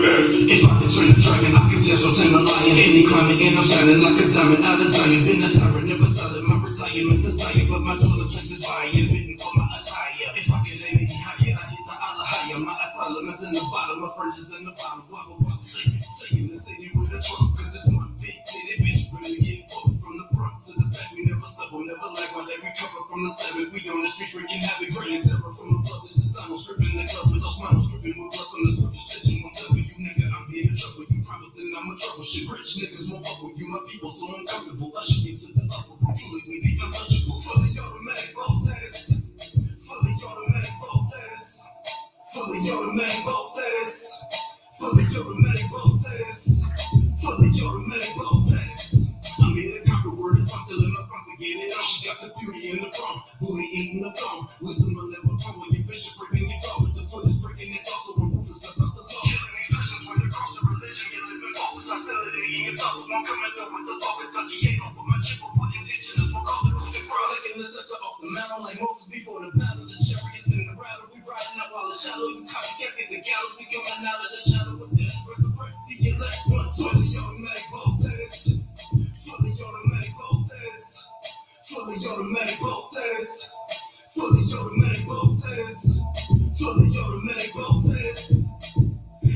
If I could train a dragon, I could test or tame a lion. Any climbing and I'm shining like a diamond out of Zion. Been a tyrant, never solid, my retirement's desire. But my dwelling place is fire, fitting for my attire. If I could aim any higher, I hit the Allah higher. My asylum is in the bottom, my fringes in the bottom. Wobble, wobble, shaking the city with a drum. Cause it's one big titty bitch, really get fucked from the front to the back. We never stumble, never lag while they recover from the seven. We on the streets wreaking havoc, great terror from the blood. This is Donald stripping the club with those models, dripping with blood from the scripture. Stitching on W, nigga, I'm here to trouble you. Promising I'm a trouble shit. Rich niggas won't fuck with you, my people, so I'm comfortable. I should get to the upper room, truly we the untouchable. Fully automatic ball status. Fully automatic ball status. Fully automatic ball status. Fully automatic ball status. Fully automatic ball status. I'm here to conquer word if I'm telling my front to get it on. She got the beauty in the prom, booty eating the thumb. Wisdom will never come when your vision breaking it off. With the footage breaking it off, so we're ruthless about the law. Killing these Christians when it comes to religion, you live in false hostility in your thoughts. Won't come in with the talk, Kentucky ain't off of my chip, but put intention is what call the cooking crowd. Taking the sucker off the mountain like Moses before the battles. The chariots in the rattle, we riding up while the shallow. You copycat get the gallows, we coming out of the shadow with this. Resurrect to your left one, fully automatic ball status. Fully automatic ball status. Fully automatic ball status. Fully automatic ball status. Fully automatic ball status.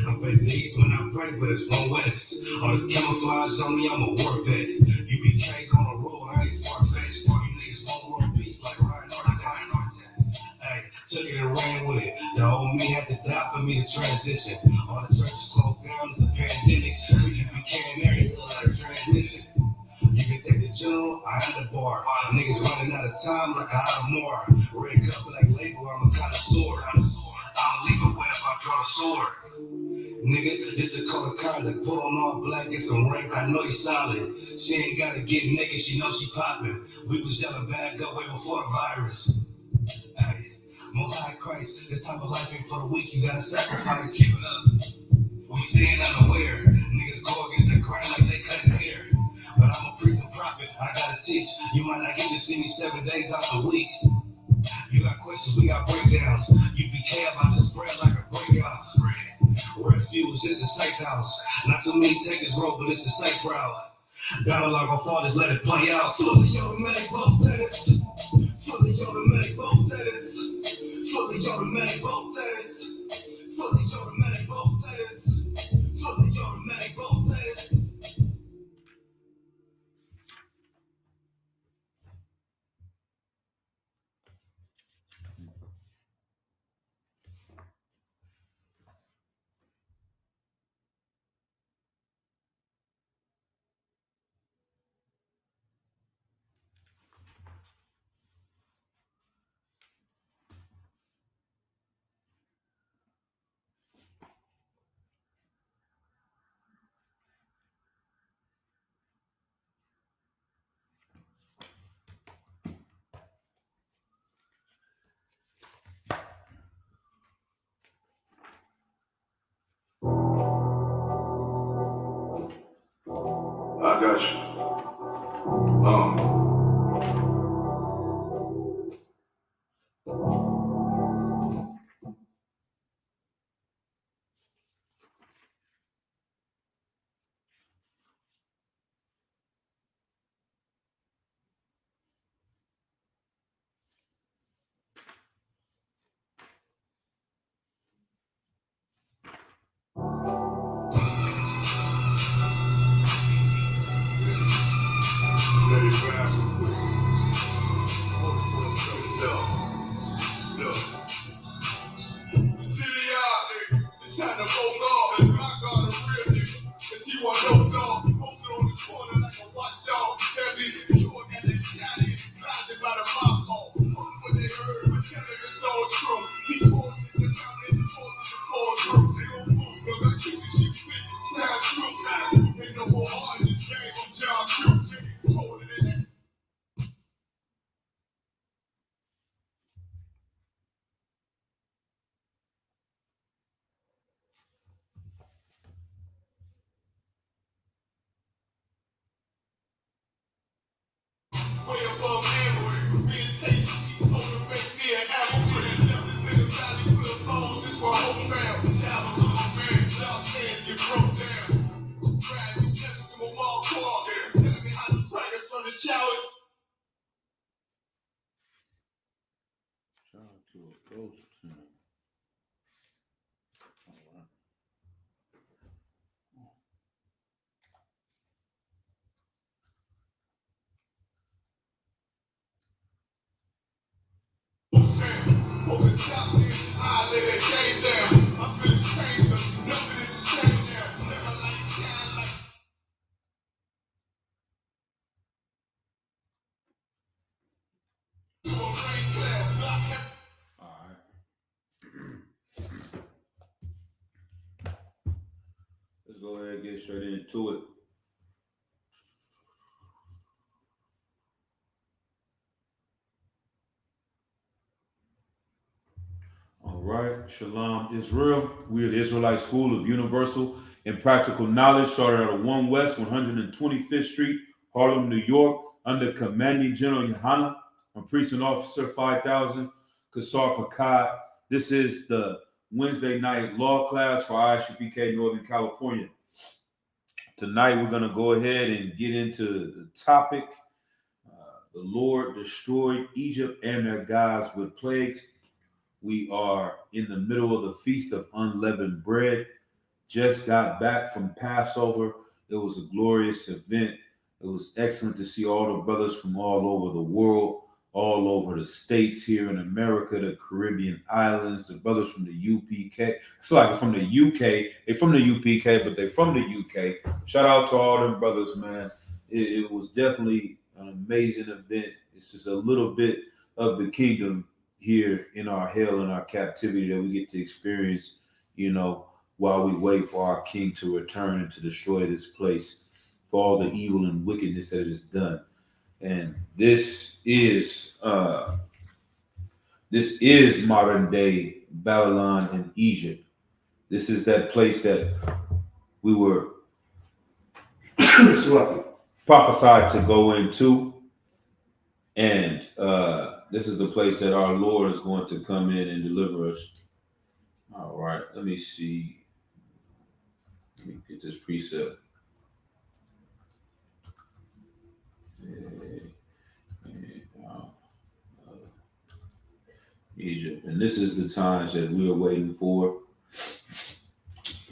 I'm facing the east when I pray, but it's one west. All this camouflage on me, I'm a war vet. You be cake on the road, I ain't far-fetched. You niggas won't world peace like Ryan Artest. Hey, took it and ran with it. The old me had to die for me to transition. All the churches closed down, it's a pandemic. You be carrying everything like a transmission. You can think the general, I am the bar. Niggas running out of time like I have more. Red cup like label, I'm a connoisseur. I'll leave it where if I draw the sword. Nigga, it's the color conduct. Put on all black, get some rank, I know you solid. She ain't gotta get naked, she know she poppin'. We was yelling bad up way before the virus. Hey, most high Christ, this type of life ain't for the weak, you gotta sacrifice. Keep it up. We seeing unaware. Niggas go against the grind like they cutting hair. But I'm a priest and prophet, I gotta teach. You might not get to see me 7 days out the week. You got questions, we got breakdowns. You BK about to spread like a breakout. Refuge, this is safe house. Not too many take this road, but it's the safe route. Battle like our fathers, let it play out. Fully automatic ball status. Fully automatic ball status. Fully automatic ball status. Fully automatic ball status. Fully automatic ball status. I got you. To a ghost town. All right. All right. Let's go ahead and get straight into it. All right. Shalom, Israel. We are the Israelite School of Universal and Practical Knowledge, started out of 1 West 125th Street, Harlem, New York, under Commanding General Yohana, and Precinct Officer 5000, Kassar Pakad. This is the Wednesday night law class for ISUPK Northern California. Tonight, we're going to go ahead and get into the topic. The Lord destroyed Egypt and their gods with plagues. We are in the middle of the Feast of Unleavened Bread. Just got back from Passover. It was a glorious event. It was excellent to see all the brothers from all over the world, all over the states here in America, the Caribbean islands, the brothers from the UPK. It's like from the UK. They're from the UPK, but they're from the UK. Shout out to all them brothers, man. It was definitely an amazing event. It's just a little bit of the kingdom here in our hell and our captivity that we get to experience, while we wait for our King to return and to destroy this place for all the evil and wickedness that it has done. And this is modern day Babylon and Egypt. This is that place that we were prophesied to go into. And this is the place that our Lord is going to come in and deliver us. All right, let me see. Let me get this precept. Egypt. And this is the times that we are waiting for.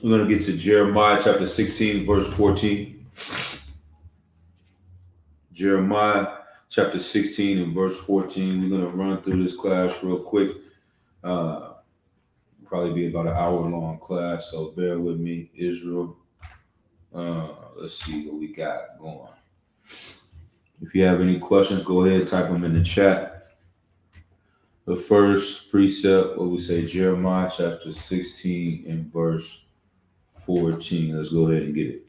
We're going to get to Jeremiah chapter 16, verse 14. Jeremiah chapter 16 and verse 14. We're going to run through this class real quick. Probably be about an hour-long class, so bear with me, Israel. Let's see what we got going. If you have any questions, go ahead, type them in the chat. The first precept, what we say, Jeremiah chapter 16 and verse 14. Let's go ahead and get it.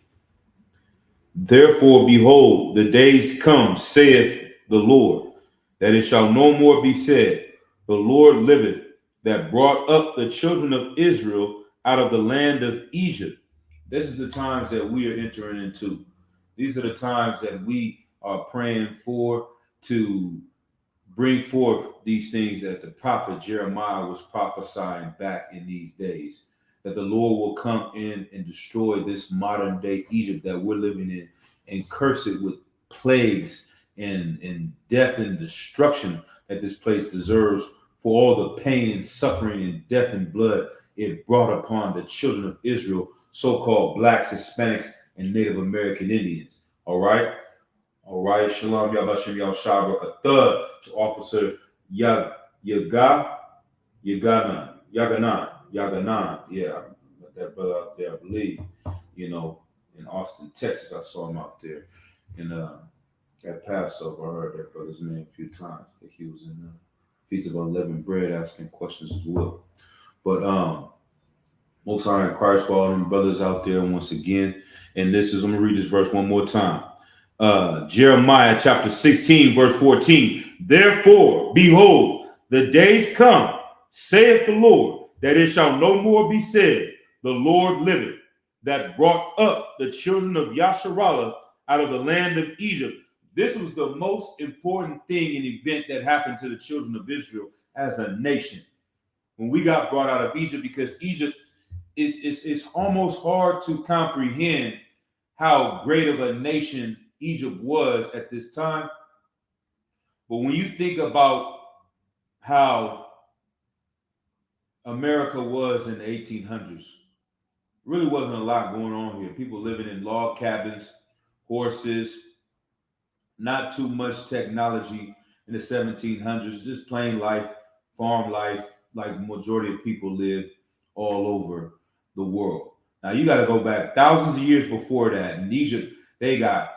Therefore, behold, the days come, saith the Lord, that it shall no more be said, the Lord liveth, that brought up the children of Israel out of the land of Egypt. This is the times that we are entering into. These are the times that we are praying for, to bring forth these things that the prophet Jeremiah was prophesying back in these days. That the Lord will come in and destroy this modern day Egypt that we're living in and curse it with plagues and death and destruction that this place deserves for all the pain and suffering and death and blood it brought upon the children of Israel, so-called blacks, Hispanics, and Native American Indians. All right. Shalom Yabashim Yahshua Barakatah to Officer Yaganan. Yeah, that brother out there, I believe, in Austin, Texas. I saw him out there at Passover. I heard that brother's name a few times. I think he was in the Feast of Unleavened Bread asking questions as well. But Most High in Christ for all them brothers out there once again. And I'm going to read this verse one more time. Jeremiah chapter 16, verse 14. Therefore, behold, the days come, saith the Lord, that it shall no more be said, the Lord liveth, that brought up the children of Yasharallah out of the land of Egypt. This was the most important thing and event that happened to the children of Israel as a nation. When we got brought out of Egypt, because Egypt it's almost hard to comprehend how great of a nation Egypt was at this time. But when you think about how America was in the 1800s, really wasn't a lot going on here. People living in log cabins, horses, not too much technology in the 1700s, just plain life, farm life, like majority of people live all over the world. Now you got to go back thousands of years before that. In Egypt, they got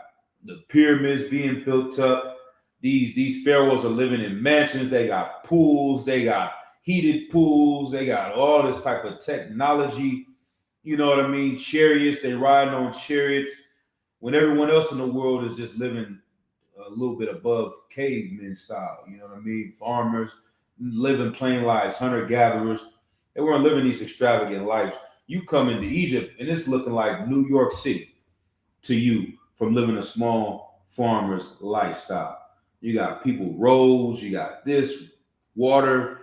the pyramids being built up. These pharaohs are living in mansions. They got pools. They got heated pools. They got all this type of technology. You know what I mean? Chariots. They riding on chariots when everyone else in the world is just living a little bit above caveman style. You know what I mean? Farmers living plain lives, hunter gatherers. They weren't living these extravagant lives. You come into Egypt and it's looking like New York City to you from living a small farmer's lifestyle. You got people, roads, you got this, water,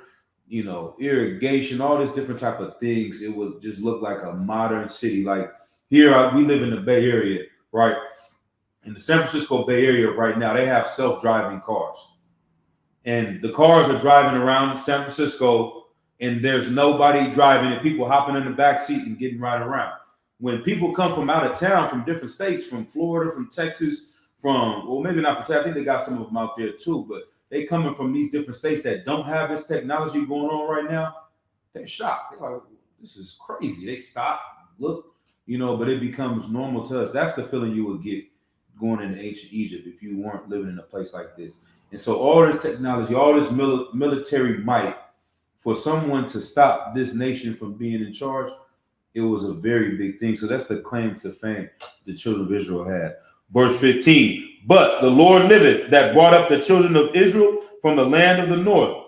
you know, irrigation, all these different type of things. It would just look like a modern city. Like here, we live in the Bay Area, right? In the San Francisco Bay Area right now, they have self-driving cars. And the cars are driving around San Francisco and there's nobody driving and people hopping in the back seat and getting right around. When people come from out of town, from different states, from Florida, from Texas, well, maybe not from Texas, I think they got some of them out there too, but they coming from these different states that don't have this technology going on right now, they're shocked. They're like, this is crazy. They stop, look, you know, but it becomes normal to us. That's the feeling you would get going into ancient Egypt if you weren't living in a place like this. And so all this technology, all this military might, for someone to stop this nation from being in charge, it was a very big thing. So that's the claim to fame the children of Israel had. Verse 15, but the Lord liveth that brought up the children of Israel from the land of the north.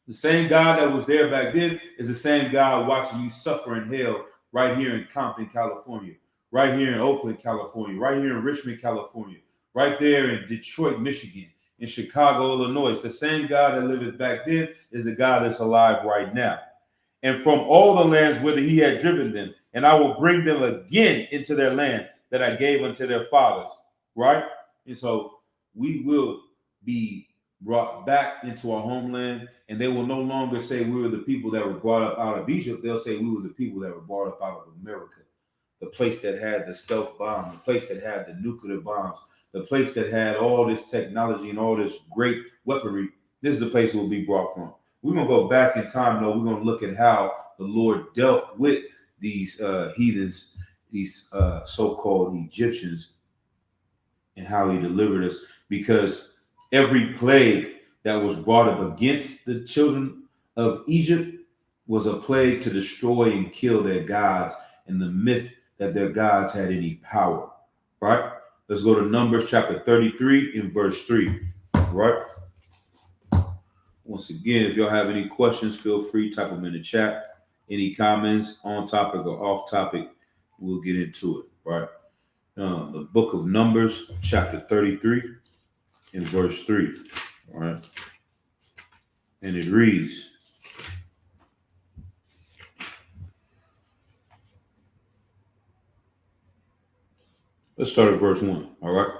The same God that was there back then is the same God watching you suffer in hell right here in Compton, California, right here in Oakland, California, right here in Richmond, California, right there in Detroit, Michigan, in Chicago, Illinois. It's the same God that liveth back then is the God that's alive right now. And from all the lands whither he had driven them, and I will bring them again into their land that I gave unto their fathers, right? And so we will be brought back into our homeland, and they will no longer say we were the people that were brought up out of Egypt. They'll say we were the people that were brought up out of America, the place that had the stealth bomb, the place that had the nuclear bombs, the place that had all this technology and all this great weaponry. This is the place we'll be brought from. We're going to go back in time, though. We're going to look at how the Lord dealt with these heathens, these so-called Egyptians, and how he delivered us. Because every plague that was brought up against the children of Egypt was a plague to destroy and kill their gods and the myth that their gods had any power, right? Let's go to Numbers chapter 33 and verse 3, right? Once again, if y'all have any questions, feel free, type them in the chat. Any comments on topic or off topic, we'll get into it, right? The book of Numbers, chapter 33 and verse 3, all right? And it reads, let's start at verse 1, all right?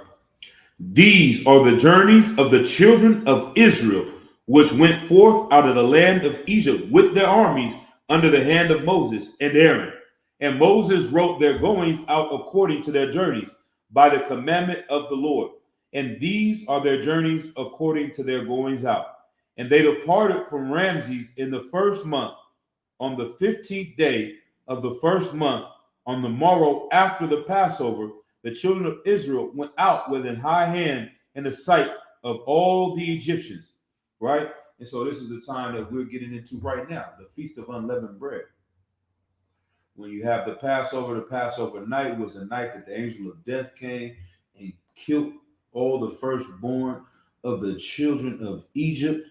These are the journeys of the children of Israel, which went forth out of the land of Egypt with their armies under the hand of Moses and Aaron. And Moses wrote their goings out according to their journeys by the commandment of the Lord. And these are their journeys according to their goings out. And they departed from Ramses in the first month, on the 15th day of the first month, on the morrow after the Passover. The children of Israel went out with an high hand in the sight of all the Egyptians, right? And so this is the time that we're getting into right now, the Feast of Unleavened Bread. When you have the Passover night was the night that the angel of death came and killed all the firstborn of the children of Egypt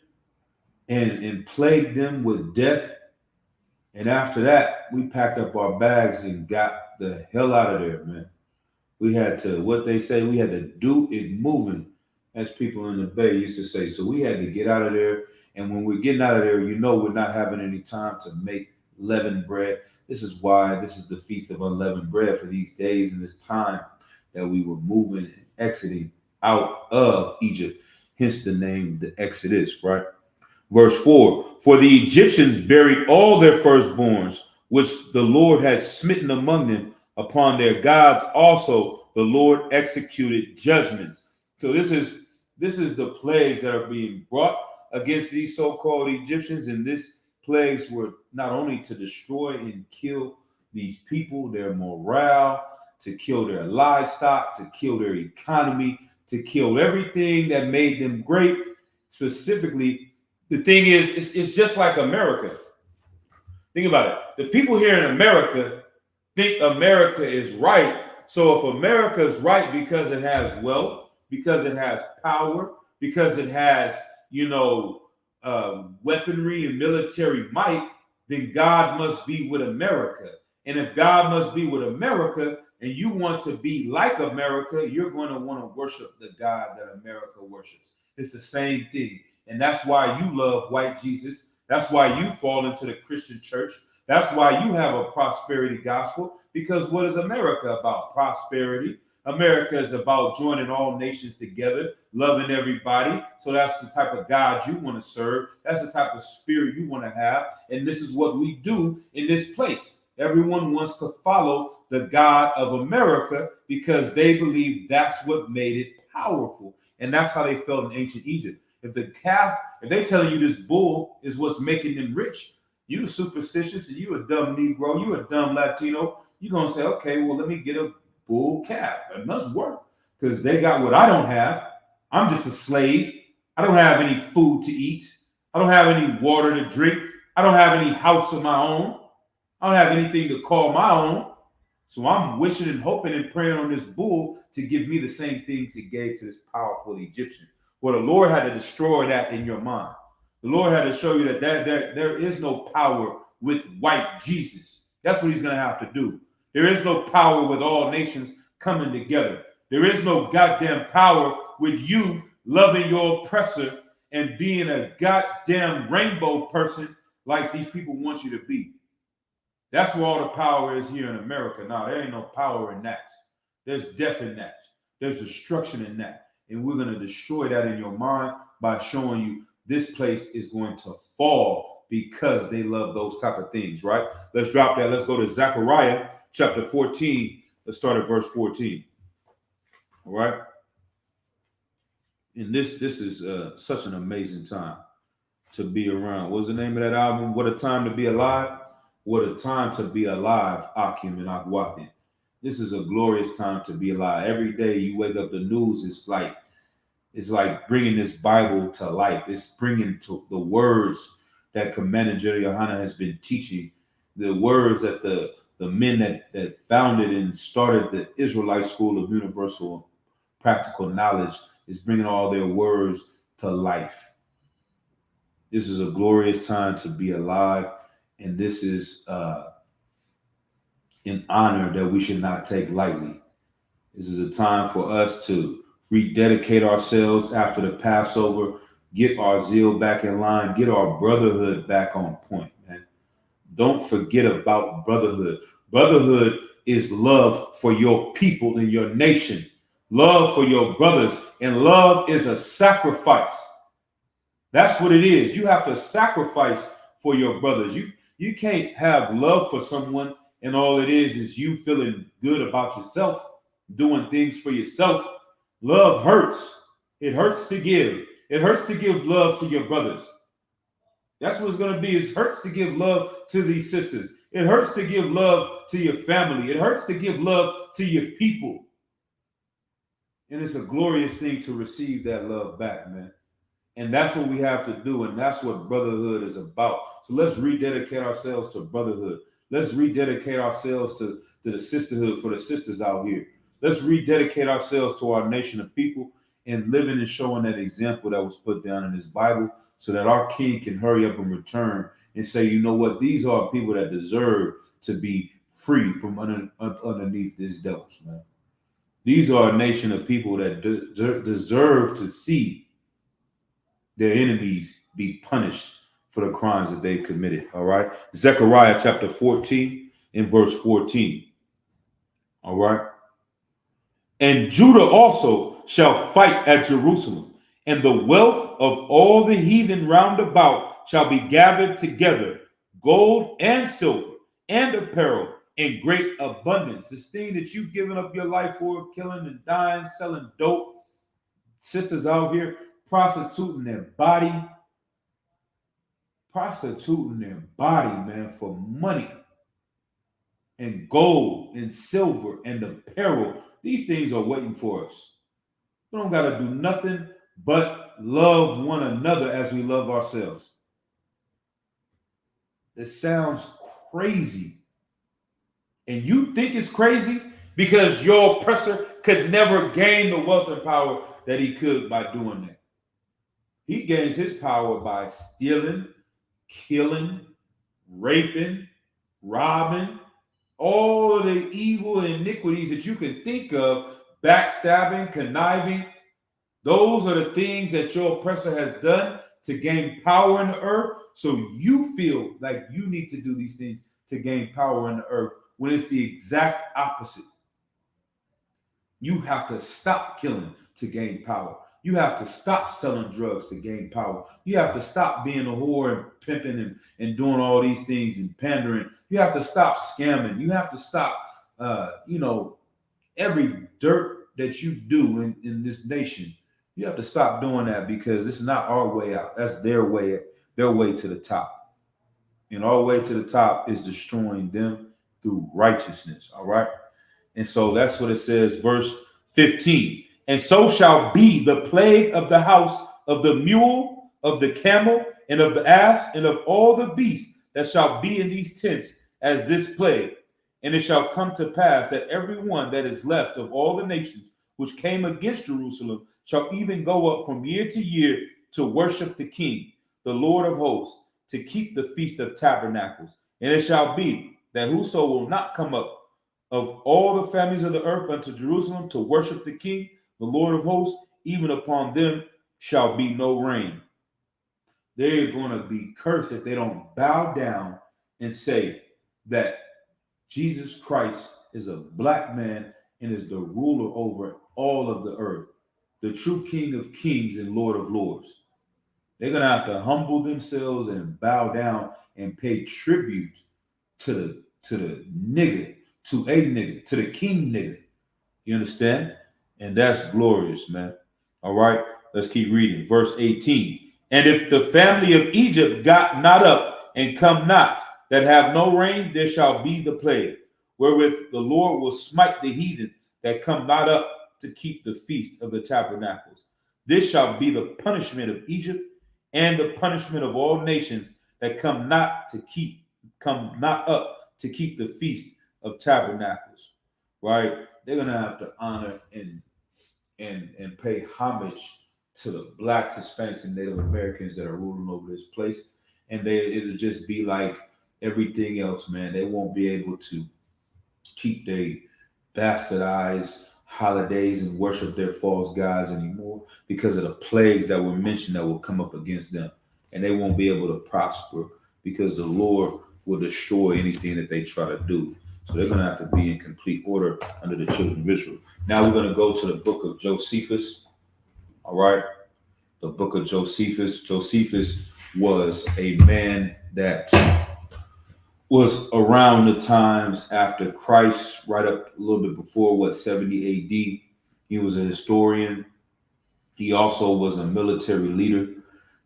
and plagued them with death. And after that, we packed up our bags and got the hell out of there, man. We had to, what they say, we had to do it moving, as people in the Bay used to say. So we had to get out of there. And when we're getting out of there, you know we're not having any time to make leavened bread. This is why this is the Feast of Unleavened Bread, for these days and this time that we were moving exiting out of Egypt. Hence the name, the Exodus, right? Verse 4, for the Egyptians buried all their firstborns, which the Lord had smitten among them upon their gods. Also, the Lord executed judgments. So this is the plagues that are being brought against these so-called Egyptians. And these plagues were not only to destroy and kill these people, their morale, to kill their livestock, to kill their economy, to kill everything that made them great. Specifically, the thing is, it's just like America. Think about it. The people here in America think America is right. So if America is right because it has wealth, because it has power, because it has, weaponry and military might, then God must be with America. And if God must be with America and you want to be like America, you're going to want to worship the God that America worships. It's the same thing. And that's why you love white Jesus. That's why you fall into the Christian church. That's why you have a prosperity gospel. Because what is America about? Prosperity. America is about joining all nations together, loving everybody. So that's the type of God you want to serve. That's the type of spirit you want to have. And this is what we do in this place. Everyone wants to follow the God of America because they believe that's what made it powerful. And that's how they felt in ancient Egypt. If they telling you this bull is what's making them rich, you superstitious and you a dumb Negro, you a dumb Latino, you're going to say, okay, well, let me get a bull calf. It must work because they got what I don't have. I'm just a slave. I don't have any food to eat. I don't have any water to drink. I don't have any house of my own. I don't have anything to call my own. So I'm wishing and hoping and praying on this bull to give me the same things he gave to this powerful Egyptian. Well, the Lord had to destroy that in your mind. The Lord had to show you that there is no power with white Jesus. That's what he's going to have to do. There is no power with all nations coming together. There is no goddamn power with you loving your oppressor and being a goddamn rainbow person like these people want you to be. That's where all the power is here in America. Now, there ain't no power in that. There's death in that. There's destruction in that. And we're going to destroy that in your mind by showing you this place is going to fall because they love those type of things, right? Let's drop that. Let's go to Zechariah chapter 14. Let's start at verse 14. All right. And this is such an amazing time to be around. What's the name of that album? What a Time to Be Alive. What a time to be alive, Akim and Akwatin. This is a glorious time to be alive. Every day you wake up, the news is like bringing this Bible to life. It's bringing to the words that Commander Jerry Yohana has been teaching, the words that the men that founded and started the Israelite School of Universal Practical Knowledge is bringing all their words to life. This is a glorious time to be alive. And this is an honor that we should not take lightly. This is a time for us to rededicate ourselves after the Passover, get our zeal back in line, get our brotherhood back on point, man. Don't forget about brotherhood. Brotherhood is love for your people and your nation, love for your brothers, and love is a sacrifice. That's what it is. You have to sacrifice for your brothers. You can't have love for someone and all it is you feeling good about yourself, doing things for yourself. Love hurts. It hurts to give. It hurts to give love to your brothers. That's what it's going to be. It hurts to give love to these sisters. It hurts to give love to your family. It hurts to give love to your people. And it's a glorious thing to receive that love back, man. And that's what we have to do. And that's what brotherhood is about. So let's rededicate ourselves to brotherhood. Let's rededicate ourselves to the sisterhood for the sisters out here. Let's rededicate ourselves to our nation of people and living and showing that example that was put down in this Bible so that our king can hurry up and return and say, you know what? These are people that deserve to be free from underneath these devils, man. These are a nation of people that deserve to see their enemies be punished for the crimes that they committed. All right. Zechariah chapter 14 and verse 14. All right. And Judah also shall fight at Jerusalem, and the wealth of all the heathen round about shall be gathered together, gold and silver and apparel in great abundance. This thing that you've given up your life for, killing and dying, selling dope, sisters out here prostituting their body, man, for money and gold and silver and apparel. These things are waiting for us. We don't got to do nothing but love one another as we love ourselves. It sounds crazy. And you think it's crazy because your oppressor could never gain the wealth and power that he could by doing that. He gains his power by stealing, killing, raping, robbing, all the evil iniquities that you can think of, backstabbing, conniving. Those are the things that your oppressor has done to gain power in the earth. So you feel like you need to do these things to gain power in the earth when it's the exact opposite. You have to stop killing to gain power. You have to stop selling drugs to gain power. You have to stop being a whore and pimping and doing all these things and pandering. You have to stop scamming. You have to stop, every dirt that you do in this nation. You have to stop doing that because it's not our way out. That's their way to the top. And our way to the top is destroying them through righteousness. All right. And so that's what it says, verse 15. And so shall be the plague of the house of the mule, of the camel, and of the ass, and of all the beasts that shall be in these tents as this plague. And it shall come to pass that every one that is left of all the nations which came against Jerusalem shall even go up from year to year to worship the King, the Lord of hosts, to keep the Feast of Tabernacles. And it shall be that whoso will not come up of all the families of the earth unto Jerusalem to worship the King, the Lord of hosts, even upon them shall be no rain. They're going to be cursed if they don't bow down and say that Jesus Christ is a black man and is the ruler over all of the earth, the true King of kings and Lord of lords. They're going to have to humble themselves and bow down and pay tribute to the nigga, to the king nigga. You understand? And that's glorious, man. All right, let's keep reading. Verse 18. And if the family of Egypt got not up and come not, that have no rain, there shall be the plague, wherewith the Lord will smite the heathen that come not up to keep the feast of the tabernacles. This shall be the punishment of Egypt and the punishment of all nations that come not up to keep the feast of tabernacles. Right? They're gonna have to honor and pay homage to the blacks, Hispanics, and Native Americans that are ruling over this place. And it'll just be like everything else, man. They won't be able to keep their bastardized holidays and worship their false gods anymore because of the plagues that were mentioned that will come up against them. And they won't be able to prosper because the Lord will destroy anything that they try to do. So they're going to have to be in complete order under the children of Israel. Now we're going to go to the book of Josephus. All right. The book of Josephus. Josephus was a man that was around the times after Christ, right up a little bit before, 70 AD. He was a historian. He also was a military leader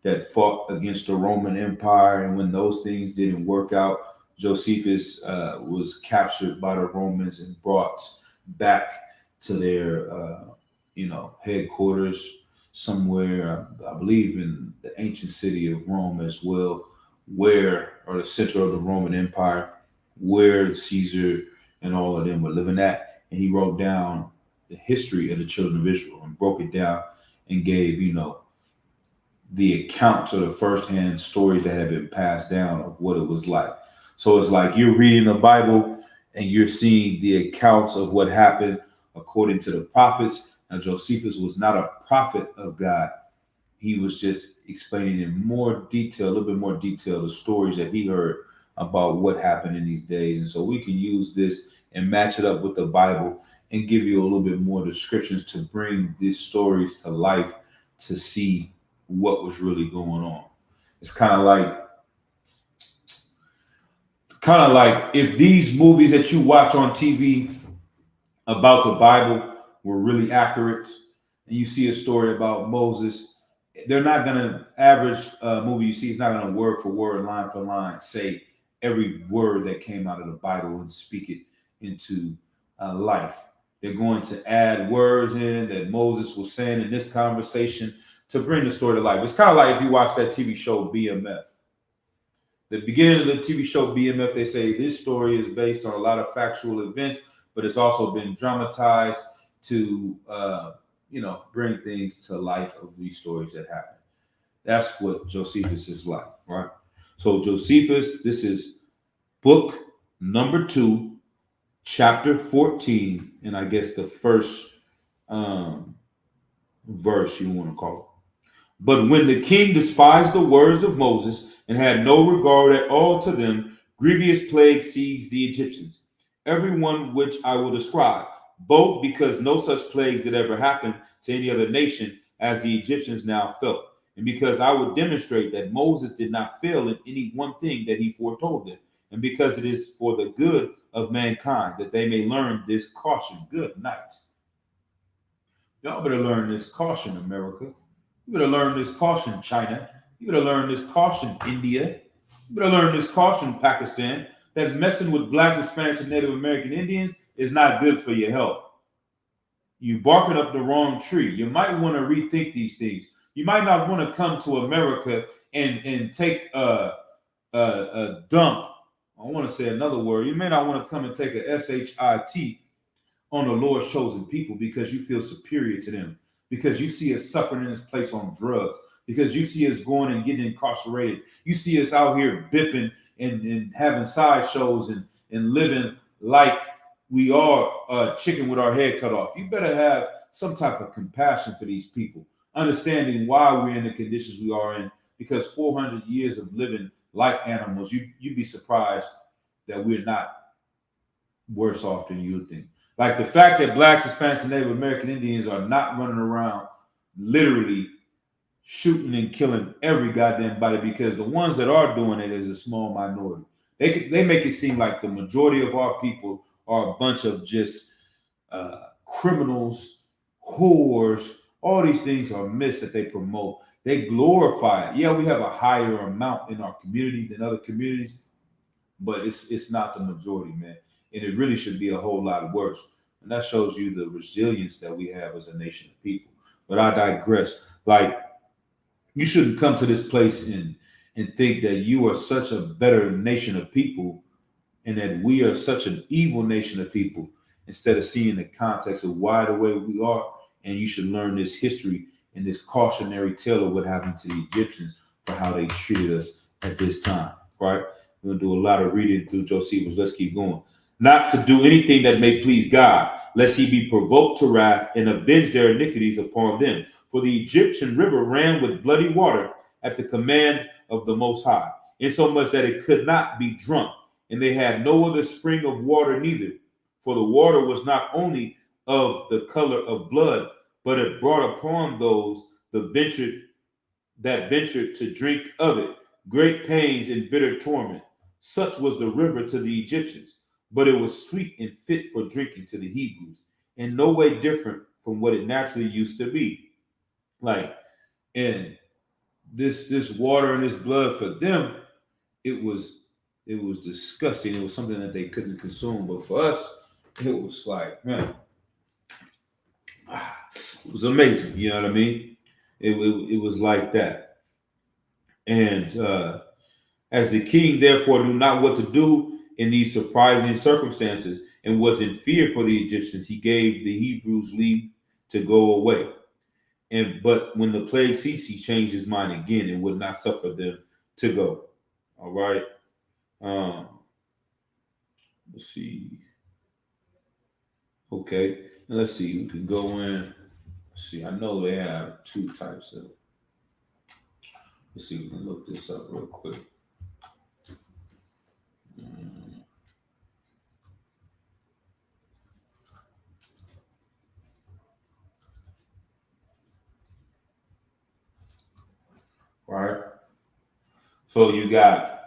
that fought against the Roman Empire. And when those things didn't work out, Josephus was captured by the Romans and brought back to their, headquarters somewhere, I believe in the ancient city of Rome as well, or the center of the Roman Empire, where Caesar and all of them were living at. And he wrote down the history of the children of Israel and broke it down and gave, the accounts of the firsthand stories that have been passed down of what it was like. So it's like you're reading the Bible and you're seeing the accounts of what happened according to the prophets. Now, Josephus was not a prophet of God. He was just explaining in more detail, a little bit more detail, the stories that he heard about what happened in these days. And so we can use this and match it up with the Bible and give you a little bit more descriptions to bring these stories to life to see what was really going on. It's kind of like if these movies that you watch on TV about the Bible were really accurate, and you see a story about Moses, they're not gonna average movie you see is not gonna word for word, line for line say every word that came out of the Bible and speak it into life. They're going to add words in that Moses was saying in this conversation to bring the story to life. It's kind of like if you watch that TV show BMF. The beginning of the TV show BMF, they say this story is based on a lot of factual events, but it's also been dramatized to, bring things to life of these stories that happen. That's what Josephus is like, right? So Josephus, this is book number 2, chapter 14, and I guess the first verse you want to call it. But when the king despised the words of Moses and had no regard at all to them, grievous plague seized the Egyptians, every one which I will describe, both because no such plagues did ever happen to any other nation as the Egyptians now felt, and because I would demonstrate that Moses did not fail in any one thing that he foretold them, and because it is for the good of mankind that they may learn this caution. Good night. Y'all better learn this caution, America. You better learn this caution, China. You better learn this caution, India. You better learn this caution, Pakistan, that messing with Black, Hispanics, and Native American Indians is not good for your health. You barking up the wrong tree. You might want to rethink these things. You might not want to come to America and take a dump. I want to say another word. You may not want to come and take a SHIT on the Lord's chosen people because you feel superior to them, because you see us suffering in this place on drugs, because you see us going and getting incarcerated. You see us out here bipping and having sideshows and living like we are a chicken with our head cut off. You better have some type of compassion for these people, understanding why we're in the conditions we are in, because 400 years of living like animals, you'd be surprised that we're not worse off than you would think. Like the fact that Blacks, Hispanics, and Native American Indians are not running around literally shooting and killing every goddamn body, because the ones that are doing it is a small minority. They make it seem like the majority of our people are a bunch of just criminals, whores. All these things are myths that they promote. They glorify it. Yeah, we have a higher amount in our community than other communities, but it's not the majority, man. And it really should be a whole lot worse. And that shows you the resilience that we have as a nation of people. But I digress. Like, you shouldn't come to this place and think that you are such a better nation of people and that we are such an evil nation of people, instead of seeing the context of why the way we are. And you should learn this history and this cautionary tale of what happened to the Egyptians for how they treated us at this time, right? We're going to do a lot of reading through Josephus. Let's keep going. Not to do anything that may please God, lest he be provoked to wrath and avenge their iniquities upon them. For the Egyptian river ran with bloody water at the command of the Most High, insomuch that it could not be drunk, and they had no other spring of water neither. For the water was not only of the color of blood, but it brought upon those that ventured to drink of it great pains and bitter torment. Such was the river to the Egyptians, but it was sweet and fit for drinking to the Hebrews, in no way different from what it naturally used to be. Like, and this water and this blood for them, it was disgusting. It was something that they couldn't consume. But for us, it was like, man, it was amazing. You know what I mean? It was like that. And as the king therefore knew not what to do in these surprising circumstances and was in fear for the Egyptians, he gave the Hebrews leave to go away. But when the plague ceased, he changed his mind again and would not suffer them to go. All right. Let's see. Okay. And let's see. We can go in. Let's see. I know they have 2 types of. Let's see. We can look this up real quick. So you got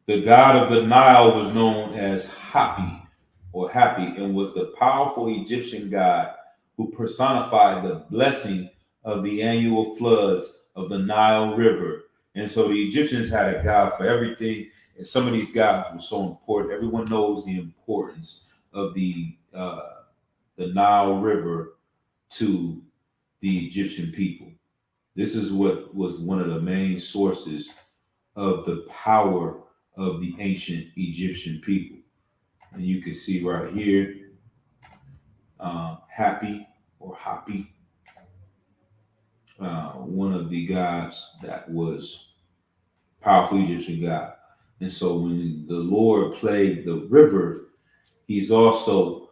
the god of the Nile was known as Hapi or Happy and was the powerful Egyptian god who personified the blessing of the annual floods of the Nile River. And so the Egyptians had a god for everything, and some of these gods were so important. Everyone knows the importance of the Nile River to the Egyptian people. This is what was one of the main sources of the power of the ancient Egyptian people. And you can see right here, Happy or Happy, one of the gods that was powerful Egyptian god. And so when the Lord plagued the river, he's also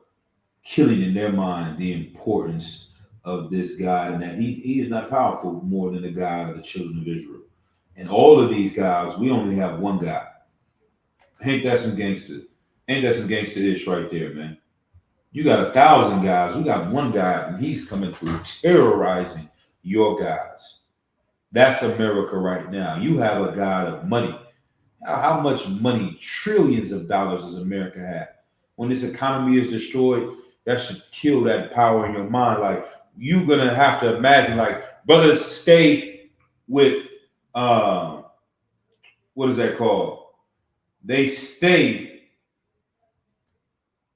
killing in their mind the importance of this God and that he is not powerful more than the God of the children of Israel. And all of these gods, we only have one God. Ain't that some gangster? Ain't that some gangster ish right there, man? You got 1,000 guys. We got one guy, and he's coming through terrorizing your guys. That's America right now. You have a God of money. How much money, trillions of dollars, does America have? When this economy is destroyed, that should kill that power in your mind. Like, you're going to have to imagine, like, brothers stay with, what is that called? They stay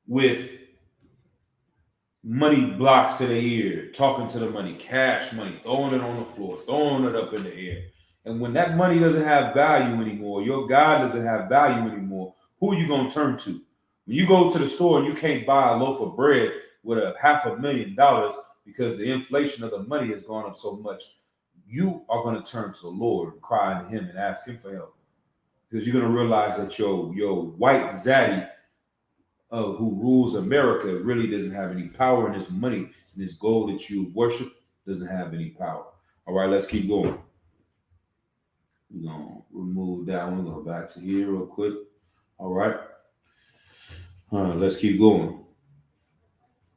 with money blocks to their ear, talking to the money, cash money, throwing it on the floor, throwing it up in the air. And when that money doesn't have value anymore, your God doesn't have value anymore, who are you going to turn to? When you go to the store and you can't buy a loaf of bread with $500,000 because the inflation of the money has gone up so much, you are going to turn to the Lord and cry to him and ask him for help. Because you're going to realize that your white zaddy who rules America really doesn't have any power, and this money and this gold that you worship doesn't have any power. All right, let's keep going. We're going to remove that one. Go back to here real quick. All right. Let's keep going.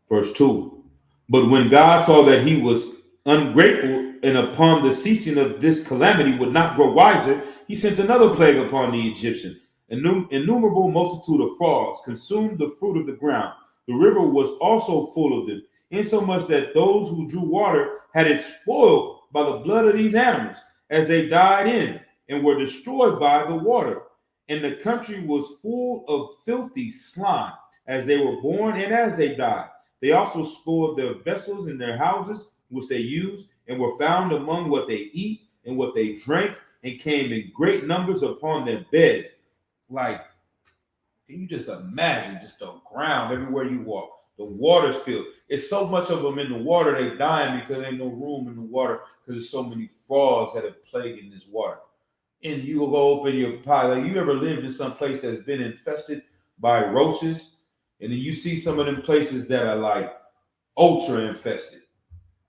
Verse 2. But when God saw that he was ungrateful and upon the ceasing of this calamity would not grow wiser, he sent another plague upon the Egyptians. An innumerable multitude of frogs consumed the fruit of the ground. The river was also full of them, insomuch that those who drew water had it spoiled by the blood of these animals, as they died in and were destroyed by the water. And the country was full of filthy slime, as they were born and as they died. They also spoiled their vessels and their houses, which they used, and were found among what they eat and what they drank, and came in great numbers upon their beds. Like, can you just imagine just the ground everywhere you walk? The water's filled. It's so much of them in the water, they dying because there ain't no room in the water because there's so many frogs that are plaguing this water. And you will go open your pie. Like, you ever lived in some place that's been infested by roaches? And then you see some of them places that are like ultra infested.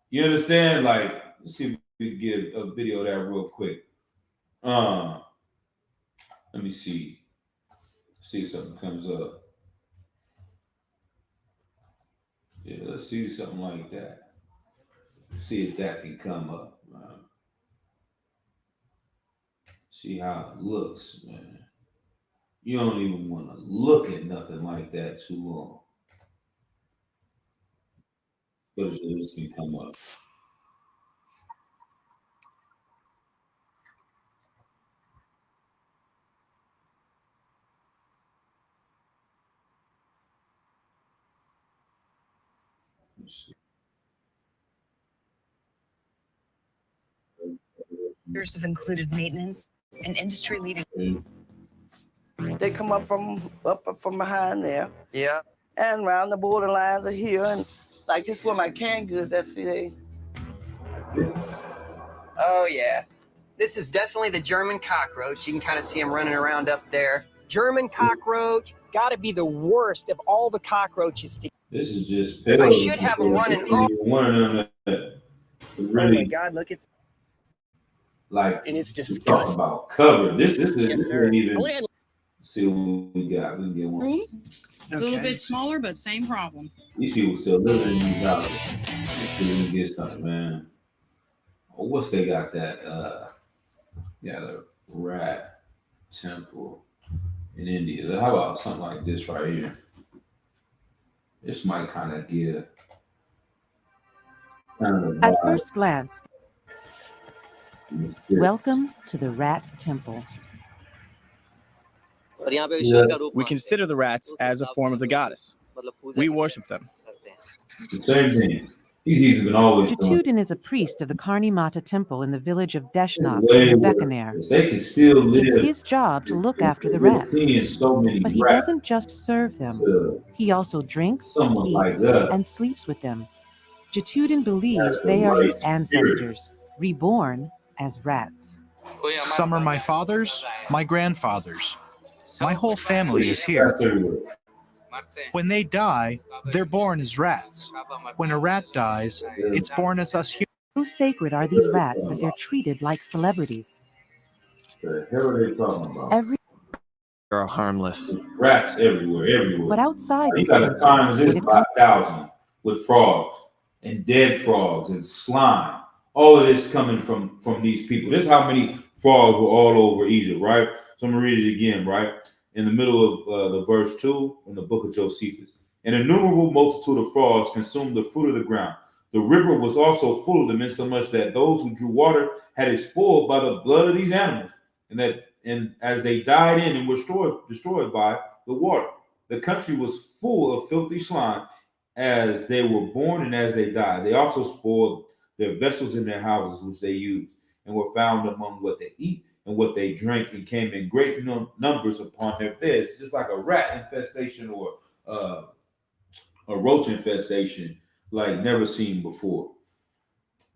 You understand? Like, let's see if we can get a video of that real quick. Let me see. See if something comes up. Yeah, let's see something like that. See if that can come up. See how it looks, man. You don't even want to look at nothing like that too long. But this can come up. Years have included maintenance and industry leading. They come up from behind there. Yeah. And around the borderlines of here, and like this where my canned goods. That's they. Oh yeah. This is definitely the German cockroach. You can kind of see him running around up there. German cockroach. It's got to be the worst of all the cockroaches. This is just. I should have him running. One of them that really. Oh my God! Look at. Like, and it's disgusting. disgusting. About cover. This is Yes, this sir. isn't even. See what we got. We can get one. It's a little bit smaller, but same problem. These people still living in these houses. They still get stuff, man. Oh, what's they got that? Yeah, rat temple in India. How about something like this right here? This might kind of give kind of a At vibe. first glance, welcome to the Rat Temple. We consider the rats as a form of the goddess. We worship them. The same thing. He's been always doing. Jatudin is a priest of the Karni Mata temple in the village of Deshnok Way near worse. Bekaner. They can still live. It's his job to look after the We're rats. seeing so many But he rats doesn't just serve them. to He also drinks, someone like eats, that. and sleeps with them. Jatudin believes That's the they are his right ancestors, reborn as rats. Some are my fathers, my grandfathers. My whole family is here. That's everywhere. When they die, they're born as rats. When a rat dies, it's born as us humans. How sacred are these rats that they're treated like celebrities? The hell are they talking about? Every Are harmless. Rats everywhere. but outside You this got to temple, times this would it by 1,000 with frogs and dead frogs and slime. All of this coming from these people. This is how many frogs were all over Egypt, right? So I'm gonna read it again, right? In the middle of the verse 2 from the book of Josephus. An innumerable multitude of frogs consumed the fruit of the ground. The river was also full of them, insomuch that those who drew water had it spoiled by the blood of these animals, and as they died in and were destroyed by the water. The country was full of filthy slime as they were born and as they died. They also spoiled their vessels in their houses, which they used, and were found among what they eat and what they drink, and came in great numbers upon their beds. Just like a rat infestation or a roach infestation like never seen before.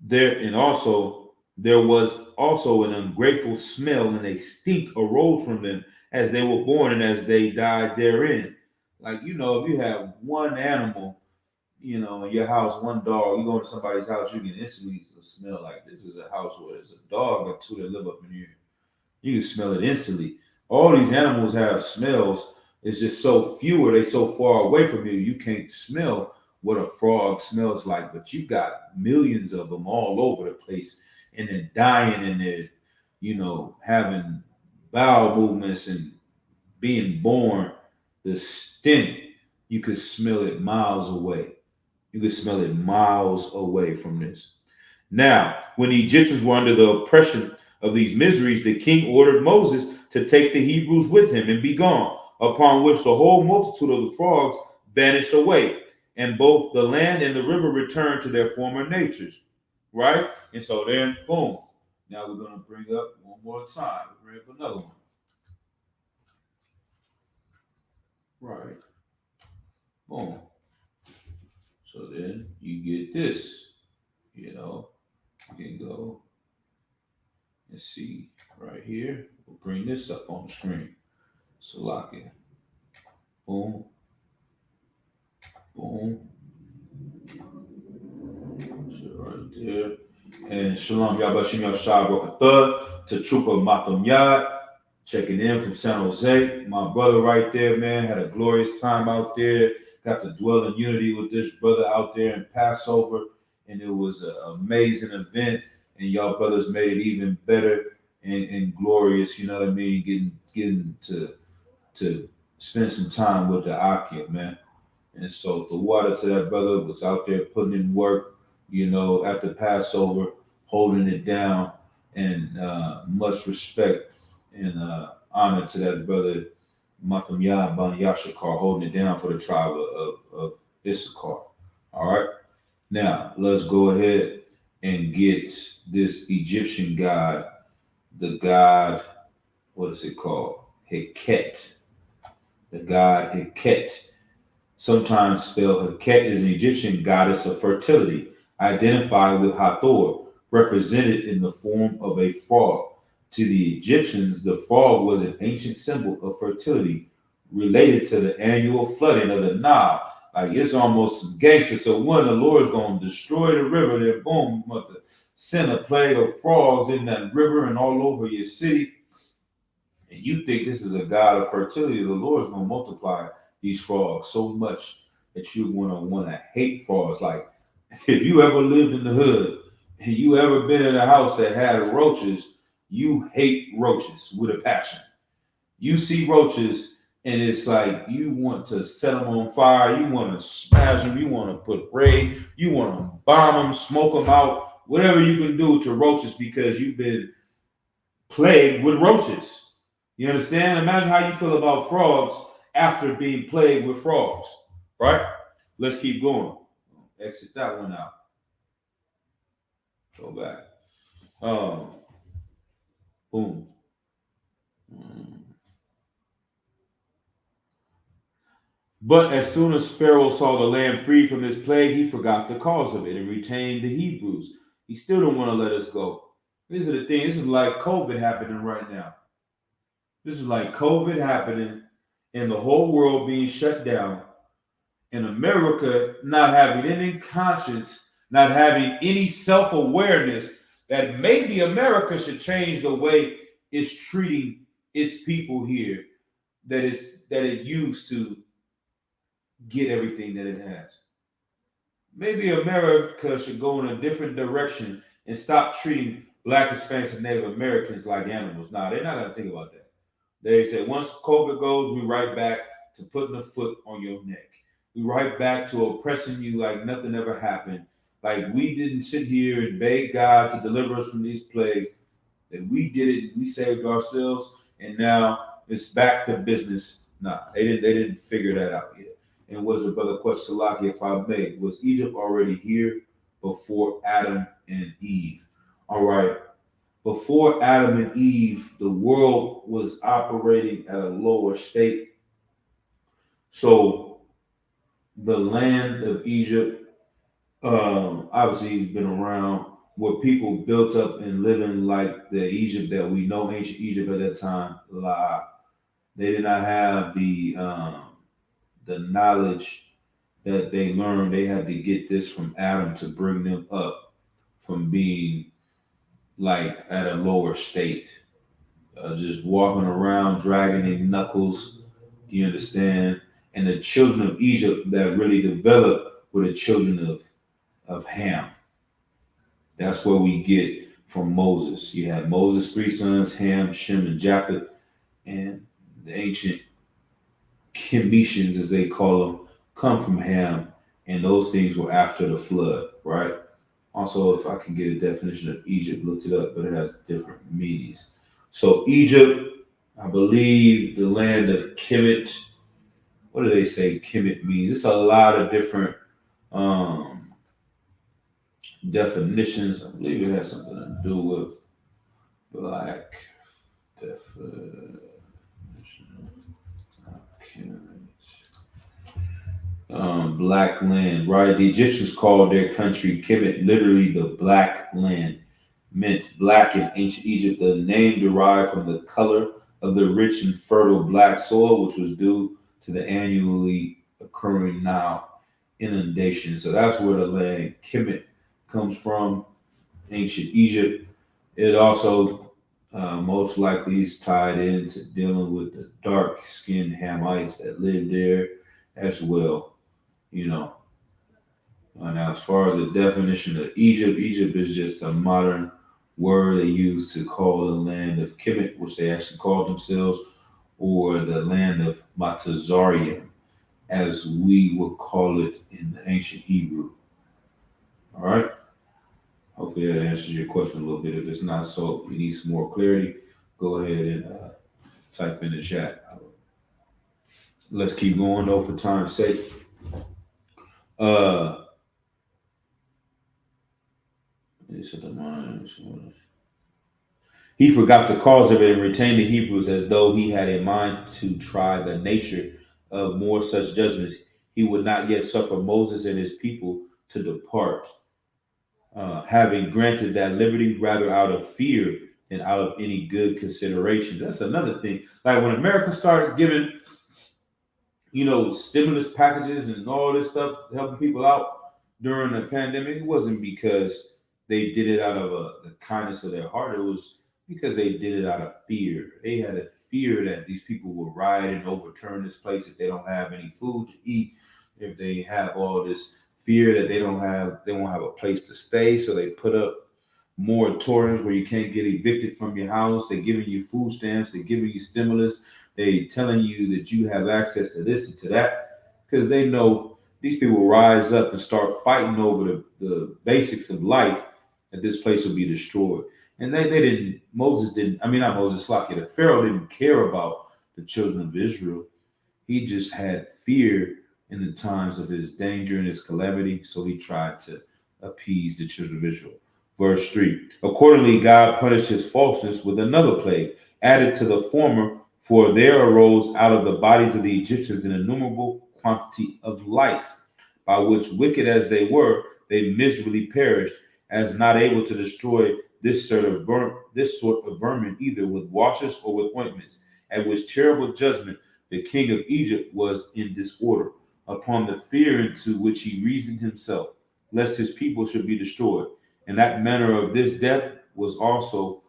There was also an ungrateful smell, and a stink arose from them as they were born and as they died therein. Like, if you have one animal, in your house, one dog, you go to somebody's house, you can instantly smell like this is a house where there's a dog or two that live up in here. You can smell it instantly. All these animals have smells. It's just so few, or they so far away from you, you can't smell what a frog smells like. But you got millions of them all over the place, and they're dying, and they're, having bowel movements and being born. The stink, you could smell it miles away. You could smell it miles away from this. Now, when the Egyptians were under the oppression of these miseries, the king ordered Moses to take the Hebrews with him and be gone, upon which the whole multitude of the frogs vanished away, and both the land and the river returned to their former natures. Right? And so then, boom. Now we're going to bring up one more time. Bring up another one. Right. Boom. So then you get this. You can go and see right here. We'll bring this up on the screen. So lock it. Boom. Boom. So right there. And Shalom Yabashim Yashai Rokatha to Trooper Matam Yad. Checking in from San Jose. My brother right there, man, had a glorious time out there. Got to dwell in unity with this brother out there in Passover. And it was an amazing event. And y'all brothers made it even better and glorious, you know what I mean? Getting to spend some time with the Akia, man. And so the water to that brother was out there putting in work, after Passover, holding it down, and much respect and honor to that brother, Matam Yad Ban Yashakar, holding it down for the tribe of Issachar. All right. Now, let's go ahead and get this Egyptian god, the god, what is it called? Heket. The god Heket. Sometimes spelled Heket, is an Egyptian goddess of fertility, identified with Hathor, represented in the form of a frog. To the Egyptians, the frog was an ancient symbol of fertility related to the annual flooding of the Nile. Like, it's almost some gangster. So when the Lord's going to destroy the river, there, boom, you must send a plague of frogs in that river and all over your city. And you think this is a God of fertility, the Lord's going to multiply these frogs so much that you're going to want to hate frogs. Like, if you ever lived in the hood and you ever been in a house that had roaches, you hate roaches with a passion. You see roaches and it's like you want to set them on fire, you want to smash them, you want to put raid, you want to bomb them, smoke them out, whatever you can do to roaches because you've been plagued with roaches. You understand? Imagine how you feel about frogs after being plagued with frogs, right? Let's keep going. Exit that one out. Go back. Boom. But as soon as Pharaoh saw the land free from this plague, he forgot the cause of it and retained the Hebrews. He still don't want to let us go. This is the thing. This is like COVID happening right now. This is like COVID happening and the whole world being shut down and America not having any conscience, not having any self-awareness that maybe America should change the way it's treating its people here that it used to get everything that it has. Maybe America should go in a different direction and stop treating Black, Hispanics, and Native Americans like animals. Nah, they're not going to think about that. They say once COVID goes, we right back to putting a foot on your neck. We right back to oppressing you like nothing ever happened. Like we didn't sit here and beg God to deliver us from these plagues. That we did it, we saved ourselves, and now it's back to business. Nah, they didn't figure that out yet. And was the brother Questalaki, if I may, was Egypt already here before Adam and Eve? All right. Before Adam and Eve, the world was operating at a lower state. So the land of Egypt, obviously has been around where people built up and living like the Egypt that we know, ancient Egypt at that time. They did not have the knowledge that they learned. They had to get this from Adam to bring them up from being like at a lower state, just walking around, dragging their knuckles, you understand? And the children of Egypt that really developed were the children of Ham. That's where we get from Moses. You had Moses' 3 sons, Ham, Shem, and Japheth, and the ancient Chemetians, as they call them, come from Ham, and those things were after the flood, right? Also, if I can get a definition of Egypt, looked it up, but it has different meanings. So Egypt, I believe the land of Kemet. What do they say Kemet means? It's a lot of different definitions. I believe it has something to do with black definition. Black land, right? The Egyptians called their country Kemet, literally the black land, meant black in ancient Egypt. The name derived from the color of the rich and fertile black soil, which was due to the annually occurring Nile inundation. So that's where the land Kemet comes from, ancient Egypt. It also most likely is tied into dealing with the dark-skinned Hamites that lived there as well. You know, and as far as the definition of Egypt, Egypt is just a modern word they use to call the land of Kemet, which they actually called themselves, or the land of Matazarian, as we would call it in the ancient Hebrew. All right. Hopefully that answers your question a little bit. If it's not so, you need some more clarity, go ahead and type in the chat. Let's keep going though for time's sake. He forgot the cause of it and retained the Hebrews as though he had in mind to try the nature of more such judgments. He would not yet suffer Moses and his people to depart, having granted that liberty rather out of fear than out of any good consideration. That's another thing. Like when America started giving, stimulus packages and all this stuff, helping people out during the pandemic, it wasn't because they did it out of the kindness of their heart. It was because they did it out of fear. They had a fear that these people will riot and overturn this place if they don't have any food to eat, if they have all this fear that they won't have a place to stay. So they put up moratoriums where you can't get evicted from your house. They're giving you food stamps. They're giving you stimulus. They're telling you that you have access to this and to that because they know these people rise up and start fighting over the basics of life, that this place will be destroyed. And they didn't, not Moses, Slakia, the Pharaoh didn't care about the children of Israel. He just had fear in the times of his danger and his calamity, so he tried to appease the children of Israel. Verse 3, accordingly, God punished his falseness with another plague, added to the former, for there arose out of the bodies of the Egyptians an innumerable quantity of lice, by which, wicked as they were, they miserably perished, as not able to destroy this sort of vermin either with washes or with ointments, at which terrible judgment the king of Egypt was in disorder, upon the fear into which he reasoned himself, lest his people should be destroyed. And that manner of this death was also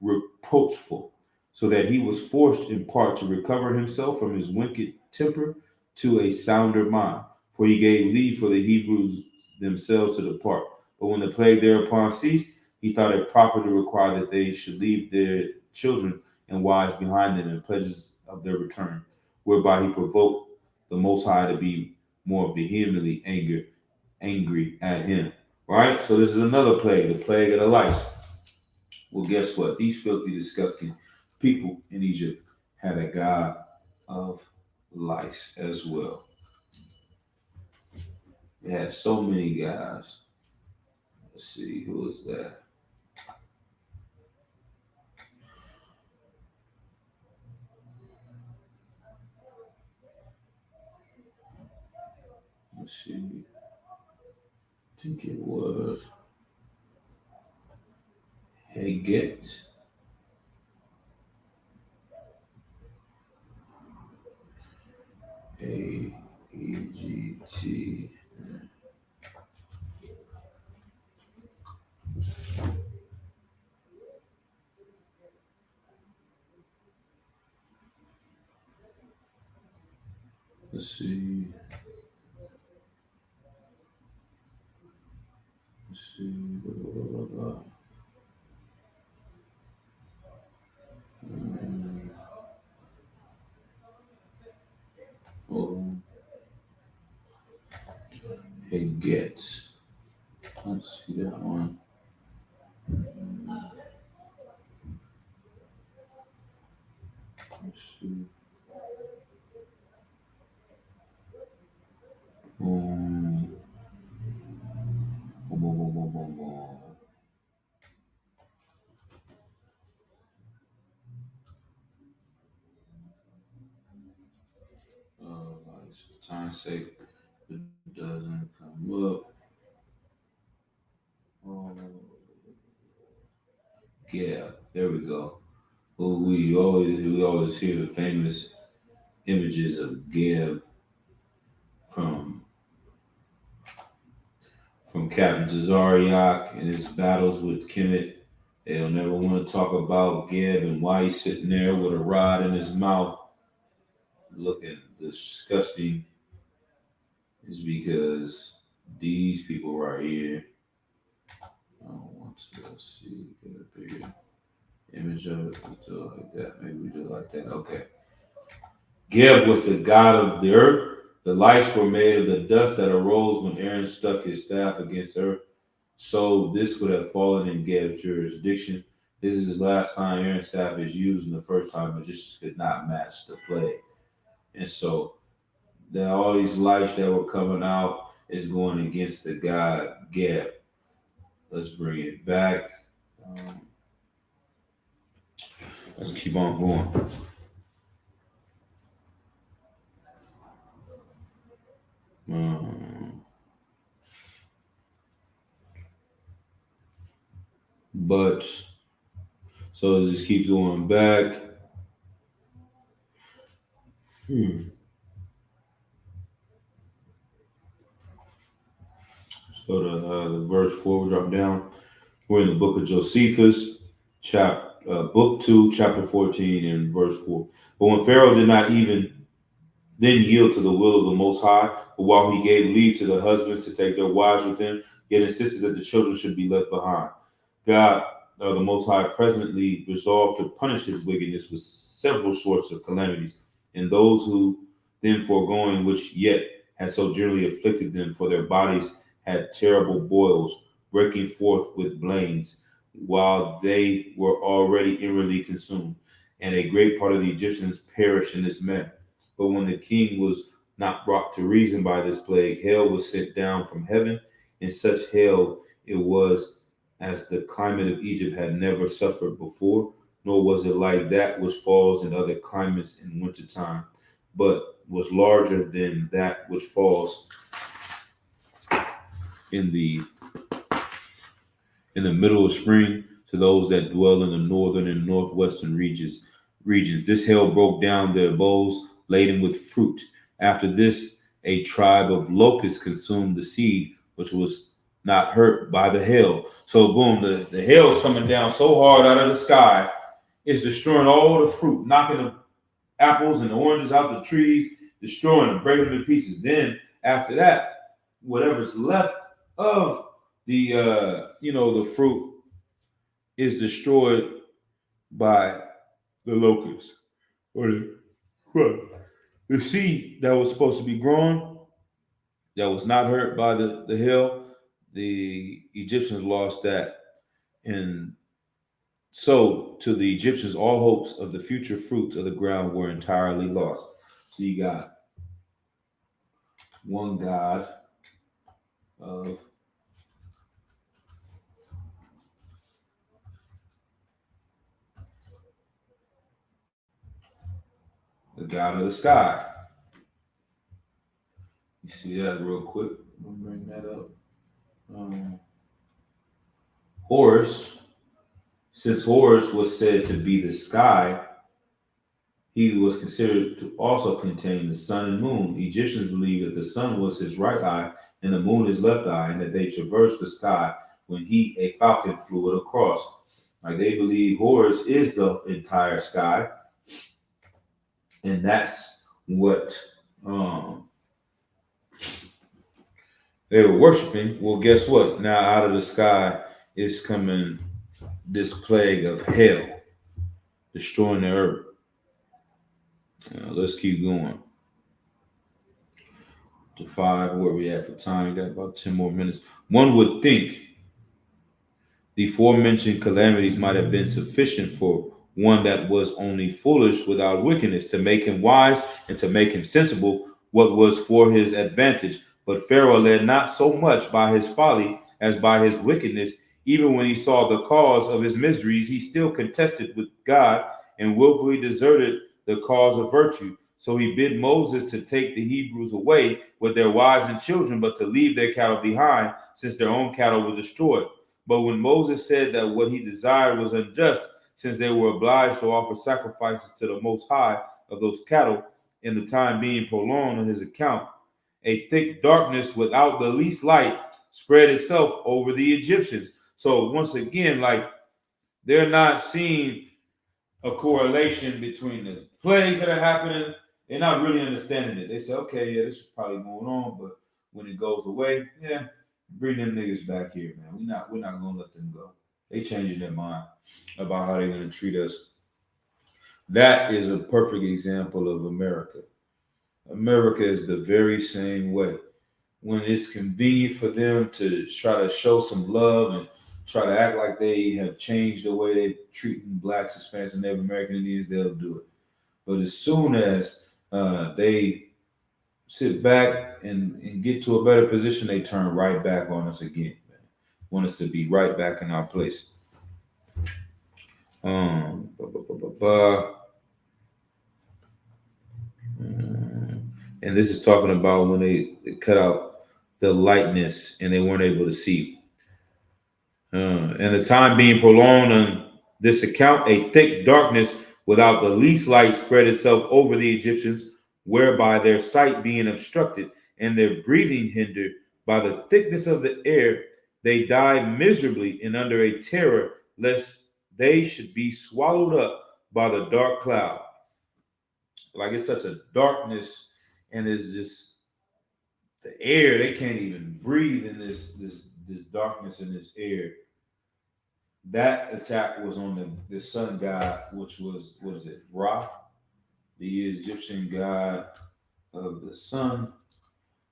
reproachful, so that he was forced in part to recover himself from his wicked temper to a sounder mind. For he gave leave for the Hebrews themselves to depart. But when the plague thereupon ceased, he thought it proper to require that they should leave their children and wives behind them in pledges of their return, whereby he provoked the Most High to be more vehemently angry at him. Right? So this is another plague, the plague of the lice. Well, guess what? These filthy, disgusting people in Egypt had a god of lice as well. They had so many guys. Let's see, who is that? Let's see. I think it was Heget. A-E-G-T. Let's see. Blah, blah, blah. Heget. Let's see that one. Let's see. For time's sake, it doesn't come up. Yeah, there we go. Well, we always hear the famous images of Geb from Captain Tazariak and his battles with Kemet. They don't never want to talk about Geb and why he's sitting there with a rod in his mouth looking disgusting. Is because these people right here, I don't want to see, get a bigger image of it. We do it like that. Maybe we do it like that. Okay. Geb was the god of the earth. The lights were made of the dust that arose when Aaron stuck his staff against the earth. So this would have fallen in Geb's jurisdiction. This is the last time Aaron's staff is used, and the first time magicians could not match the plague. And so all these lights that were coming out is going against the god Geb. Let's bring it back. Let's keep on going. But so it just keeps going back. So the verse 4 will drop down. We're in the book of Josephus, book 2, chapter 14, and verse 4. But when Pharaoh did not even then yield to the will of the Most High, but while he gave leave to the husbands to take their wives with them, yet insisted that the children should be left behind. God, the Most High, presently resolved to punish his wickedness with several sorts of calamities, and those who then foregoing which yet had so generally afflicted them, for their bodies had terrible boils, breaking forth with blains, while they were already inwardly consumed. And a great part of the Egyptians perished in this manner. But when the king was not brought to reason by this plague, hail was sent down from heaven, and such hail it was as the climate of Egypt had never suffered before, nor was it like that which falls in other climates in wintertime, but was larger than that which falls in the middle of spring to those that dwell in the northern and northwestern regions. This hail broke down their bowls laden with fruit. After this, a tribe of locusts consumed the seed, which was not hurt by the hail. So boom, the hail's coming down so hard out of the sky, it's destroying all the fruit, knocking the apples and the oranges out the trees, destroying them, breaking them to pieces. Then after that, whatever's left of the the fruit is destroyed by the locusts, or the seed that was supposed to be grown, that was not hurt by the hail. The Egyptians lost that, and so to the Egyptians, all hopes of the future fruits of the ground were entirely lost. So you got one God of the God of the sky. You see that real quick? I'll bring that up. Horus, since Horus was said to be the sky, he was considered to also contain the sun and moon. Egyptians believed that the sun was his right eye and the moon his left eye, and that they traversed the sky when a falcon flew it across. Like they believe Horus is the entire sky, and that's what they were worshiping. Well, guess what? Now out of the sky is coming this plague of hail, destroying the earth. Let's keep going. To 5, where we at for time? Got about 10 more minutes. One would think the aforementioned calamities might have been sufficient for one that was only foolish without wickedness, to make him wise and to make him sensible what was for his advantage. But Pharaoh led not so much by his folly as by his wickedness. Even when he saw the cause of his miseries, he still contested with God and willfully deserted the cause of virtue. So he bid Moses to take the Hebrews away with their wives and children, but to leave their cattle behind, since their own cattle were destroyed. But when Moses said that what he desired was unjust, since they were obliged to offer sacrifices to the Most High of those cattle, in the time being prolonged on his account, a thick darkness without the least light spread itself over the Egyptians. So once again, like, they're not seeing a correlation between the plagues that are happening. They're not really understanding it. They say, okay, yeah, this is probably going on, but when it goes away, yeah, bring them niggas back here, man. We're not gonna let them go. They changing their mind about how they're gonna treat us. That is a perfect example of America. America is the very same way. When it's convenient for them to try to show some love and try to act like they have changed the way they're treating blacks, Hispanics, and Native American Indians, they'll do it. But as soon as they sit back and get to a better position, they turn right back on us again, man. Want us to be right back in our place. And this is talking about when they cut out the lightness and they weren't able to see. And the time being prolonged on this account, a thick darkness without the least light spread itself over the Egyptians, whereby their sight being obstructed and their breathing hindered by the thickness of the air, they died miserably and under a terror lest they should be swallowed up by the dark cloud. Like, it's such a darkness, and it's just the air, they can't even breathe in this darkness in this air. That attack was on the sun god, which was, what is it, Ra, the Egyptian god of the sun,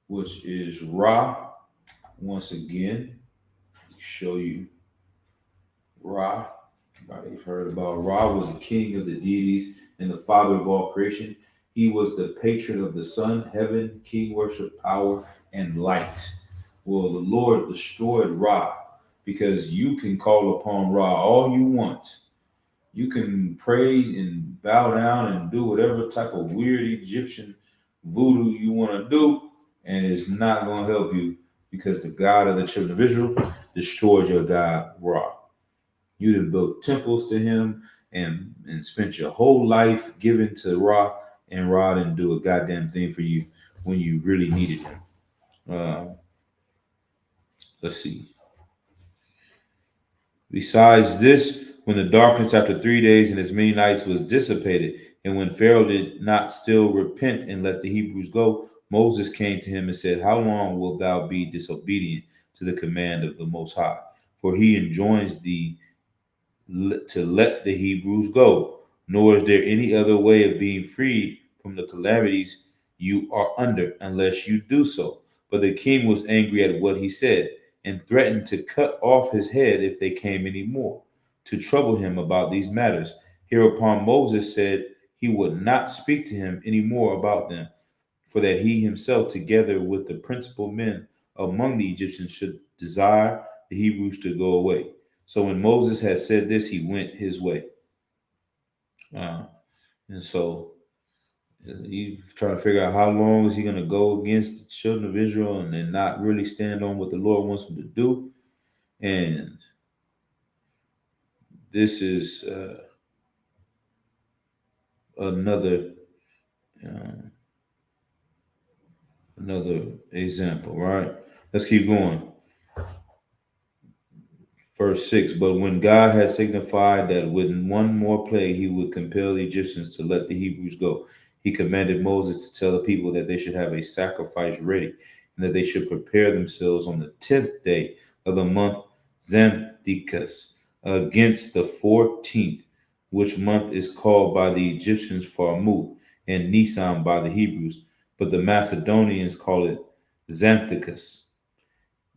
which is Ra. Once again, show you Ra. Everybody's heard about Ra. Was the king of the deities and the father of all creation. He was the patron of the sun, heaven, king worship, power, and light. Well, the Lord destroyed Ra because you can call upon Ra all you want. You can pray and bow down and do whatever type of weird Egyptian voodoo you want to do, and it's not going to help you because the God of the children of Israel destroyed your God, Ra. You'd have built temples to him and spent your whole life giving to Ra, and Ra didn't do a goddamn thing for you when you really needed him. Let's see. Besides this, when the darkness after 3 days and as many nights was dissipated, and when Pharaoh did not still repent and let the Hebrews go, Moses came to him and said, "How long wilt thou be disobedient to the command of the Most High? For he enjoins thee to let the Hebrews go, nor is there any other way of being freed from the calamities you are under, unless you do so." But the king was angry at what he said, and threatened to cut off his head if they came any more to trouble him about these matters. Hereupon Moses said he would not speak to him any more about them, for that he himself, together with the principal men among the Egyptians, should desire the Hebrews to go away. So when Moses had said this, he went his way. And so he's trying to figure out how long is he going to go against the children of Israel and then not really stand on what the Lord wants him to do. And this is another example, right? Let's keep going. Verse 6, but when God had signified that with one more plague he would compel the Egyptians to let the Hebrews go, he commanded Moses to tell the people that they should have a sacrifice ready, and that they should prepare themselves on the 10th day of the month Xanthicus against the 14th, which month is called by the Egyptians Pharmuth, and Nisan by the Hebrews, but the Macedonians call it Xanthicus,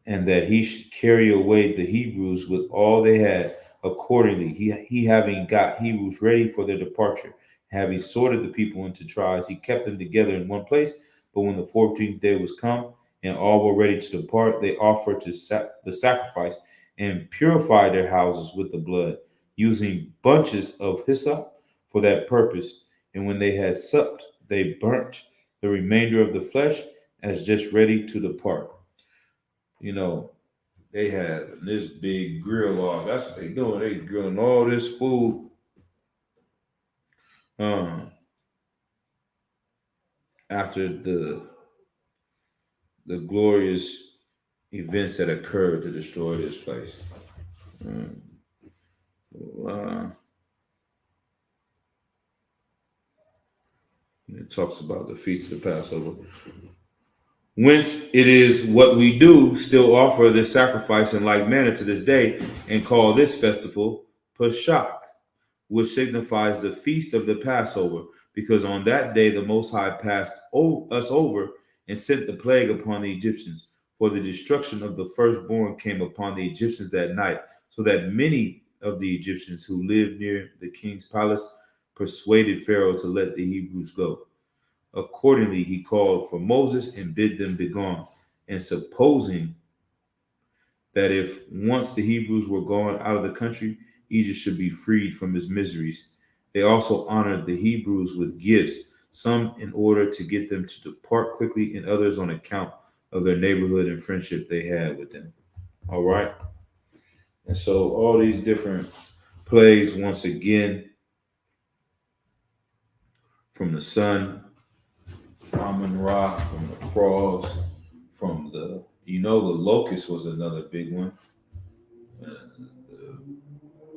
and that he should carry away the Hebrews with all they had. Accordingly, he having got Hebrews ready for their departure, having sorted the people into tribes, he kept them together in one place. But when the 14th day was come, and all were ready to depart, they offered the sacrifice and purified their houses with the blood, using bunches of hyssop for that purpose. And when they had supped, they burnt the remainder of the flesh as just ready to depart. You know, they had this big grill off. That's what they doing. They grilling all this food. After the glorious events that occurred to destroy this place. It talks about the feast of the Passover. Whence it is what we do still offer this sacrifice in like manner to this day, and call this festival Pesach, which signifies the feast of the Passover, because on that day the Most High passed us over and sent the plague upon the Egyptians. For the destruction of the firstborn came upon the Egyptians that night, so that many of the Egyptians who lived near the king's palace persuaded Pharaoh to let the Hebrews go. Accordingly, he called for Moses and bid them begone, and supposing that if once the Hebrews were gone out of the country, Egypt should be freed from his miseries, they also honored the Hebrews with gifts, some in order to get them to depart quickly, and others on account of their neighborhood and friendship they had with them. All right. And so all these different plagues, once again, from the sun, Amun-Ra, from the frogs, from the locust was another big one.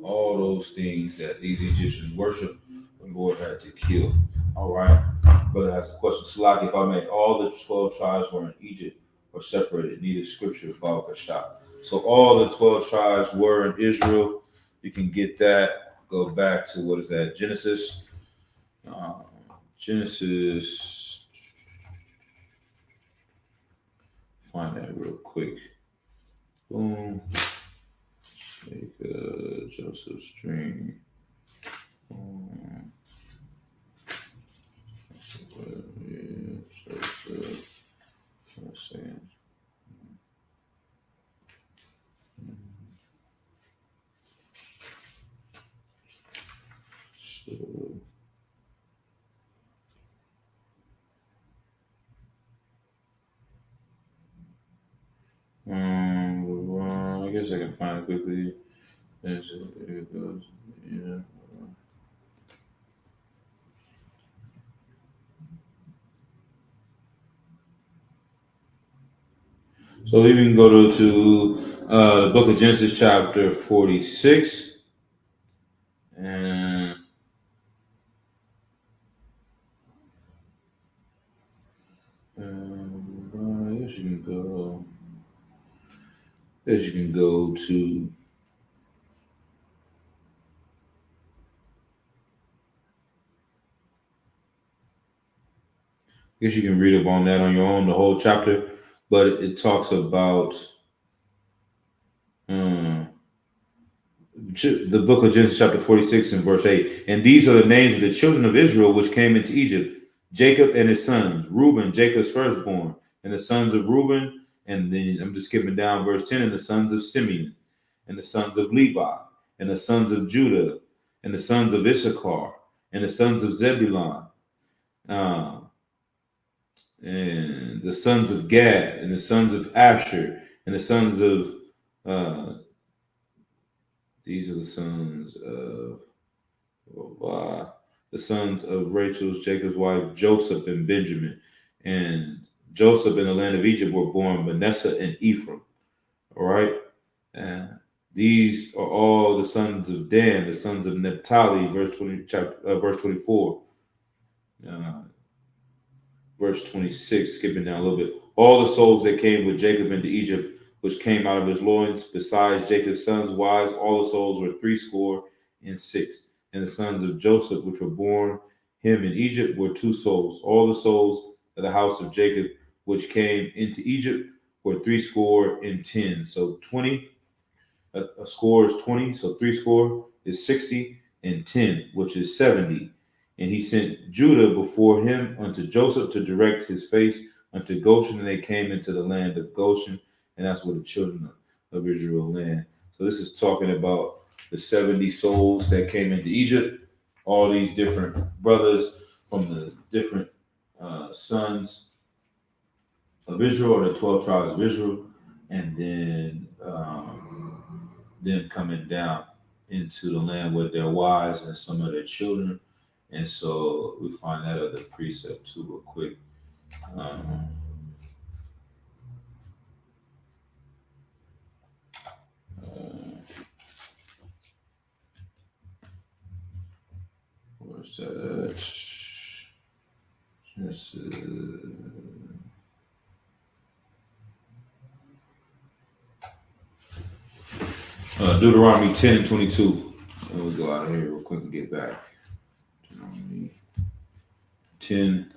All those things that these Egyptians worship, the Lord had to kill. All right. Brother has a question. Salaki, if I may, all the 12 tribes were in Egypt or separated, needed scripture about Pesach. So all the 12 tribes were in Israel. You can get that. Go back to what is that? Genesis. Genesis. Find that real quick. Boom. Take Joseph's dream. Boom. Joseph. Let's see. I guess I can find it quickly. Here it goes. Yeah. So we can go to the book of Genesis, chapter 46, and I guess you can go. As you can go to I guess you can read up on that on your own, the whole chapter, but it talks about the book of Genesis chapter 46 and verse 8. And these are the names of the children of Israel which came into Egypt, Jacob and his sons, Reuben, Jacob's firstborn, and the sons of Reuben. And then I'm just skipping down verse 10, and the sons of Simeon, and the sons of Levi, and the sons of Judah, and the sons of Issachar, and the sons of Zebulun, and the sons of Gad, and the sons of Asher, and the sons of these are the sons of Rachel's, Jacob's wife, Joseph and Benjamin. And Joseph in the land of Egypt were born Manasseh and Ephraim. All right. And these are all the sons of Dan, the sons of Naphtali, verse 24. Verse 26, skipping down a little bit. All the souls that came with Jacob into Egypt, which came out of his loins, besides Jacob's sons' wives, all the souls were 66. And the sons of Joseph, which were born him in Egypt, were 2 souls. All the souls of the house of Jacob, which came into Egypt, were 10. So 20, a score is 20. So 60 is 60, and 10, which is 70. And he sent Judah before him unto Joseph to direct his face unto Goshen, and they came into the land of Goshen, and that's where the children of Israel land. So this is talking about the 70 souls that came into Egypt, all these different brothers from the different sons of Israel, or the 12 tribes of Israel, and then them coming down into the land with their wives and some of their children. And so we find that other precept too real quick. Where's that? Deuteronomy 10 and 22. And we'll go out of here real quick and get back. 10.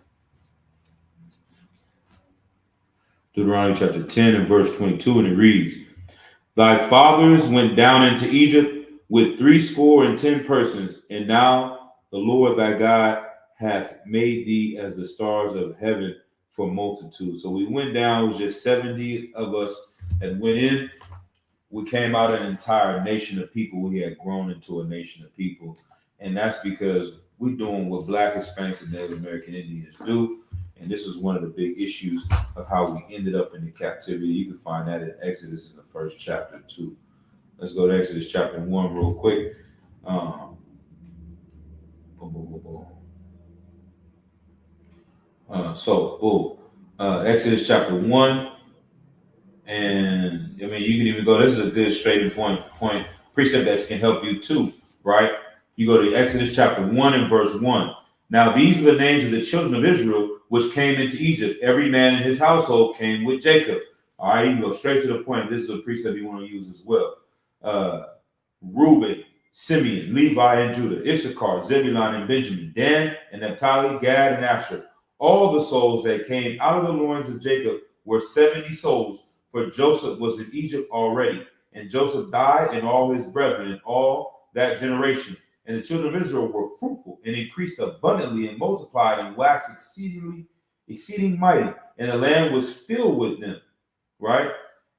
Deuteronomy chapter 10 and verse 22, and it reads, Thy fathers went down into Egypt with 70 persons, and now the Lord thy God hath made thee as the stars of heaven for multitude. So we went down, it was just 70 of us that went in. We came out an entire nation of people. We had grown into a nation of people. And that's because we're doing what Black, Hispanics, and Native American Indians do. And this is one of the big issues of how we ended up in the captivity. You can find that in Exodus in the first chapter too. Let's go to Exodus chapter 1 real quick. Exodus chapter 1. And I mean, you can even go, this is a good straight point precept that can help you too, right? You go to Exodus chapter 1 and verse 1. Now, these are the names of the children of Israel which came into Egypt. Every man in his household came with Jacob. All right, you go straight to the point. This is a precept you want to use as well. Reuben, Simeon, Levi, and Judah, Issachar, Zebulun, and Benjamin, Dan, and Naphtali, Gad, and Asher. All the souls that came out of the loins of Jacob were 70 souls, for Joseph was in Egypt already. And Joseph died, and all his brethren, and all that generation. And the children of Israel were fruitful, and increased abundantly, and multiplied, and waxed exceeding mighty. And the land was filled with them. Right?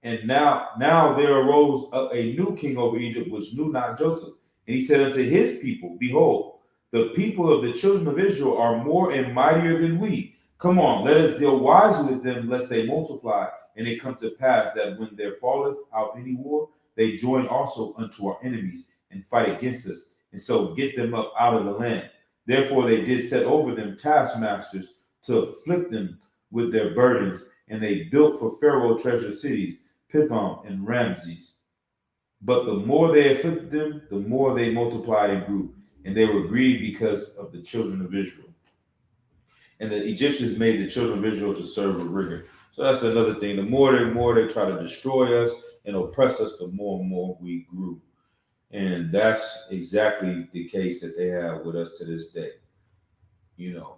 And now there arose up a new king over Egypt, which knew not Joseph. And he said unto his people, behold, the people of the children of Israel are more and mightier than we. Come on, let us deal wisely with them, lest they multiply. And it come to pass that when there falleth out any war, they join also unto our enemies and fight against us, and so get them up out of the land. Therefore they did set over them taskmasters to afflict them with their burdens, and they built for Pharaoh treasure cities, Pithom and Ramses. But the more they afflicted them, the more they multiplied and grew, and they were grieved because of the children of Israel. And the Egyptians made the children of Israel to serve with rigor. So that's another thing. The more they try to destroy us and oppress us, the more and more we grew. And that's exactly the case that they have with us to this day. You know,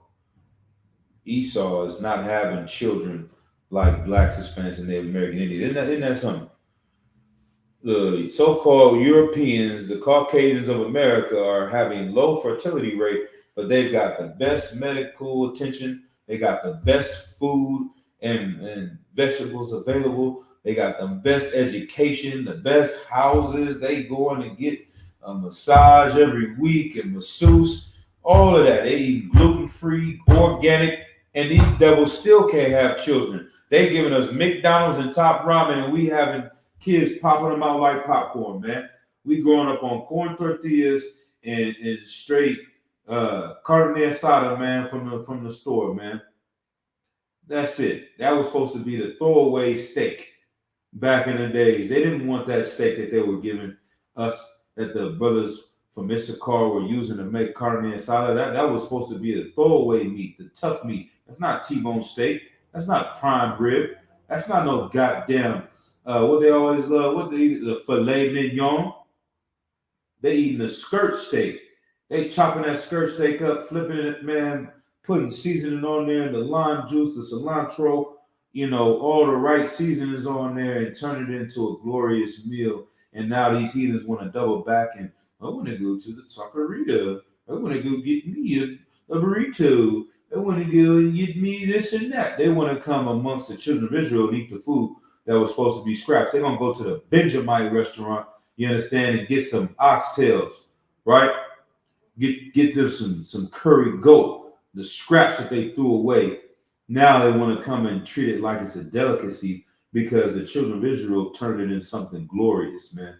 Esau is not having children like blacks, Hispanics, and Native American Indians. Isn't that something? The so-called Europeans, the Caucasians of America, are having low fertility rate, but they've got the best medical attention. They got the best food and vegetables available. They got the best education, the best houses. They go in and get a massage every week and masseuse, all of that. They eat gluten-free, organic, and these devils still can't have children. They giving us McDonald's and Top Ramen, and we having kids popping them out like popcorn, man. We growing up on corn tortillas and straight carne asada, man, from the store, man. That's it. That was supposed to be the throwaway steak back in the days. They didn't want that steak that they were giving us, that the brothers from Issachar were using to make carne asada. That was supposed to be the throwaway meat, the tough meat. That's not T-bone steak. That's not prime rib. That's not no goddamn what they always love. What they eat, the filet mignon. They eating the skirt steak. They chopping that skirt steak up, flipping it, man, putting seasoning on there, the lime juice, the cilantro, you know, all the right seasonings on there, and turn it into a glorious meal. And now these heathens want to double back and I want to go to the taqueria. I want to go get me a burrito. I want to go and get me this and that. They want to come amongst the children of Israel and eat the food that was supposed to be scraps. They're going to go to the Benjamite restaurant, you understand, and get some oxtails, right? Get them some curry goat, the scraps that they threw away. Now they want to come and treat it like it's a delicacy because the children of Israel turned it into something glorious, man.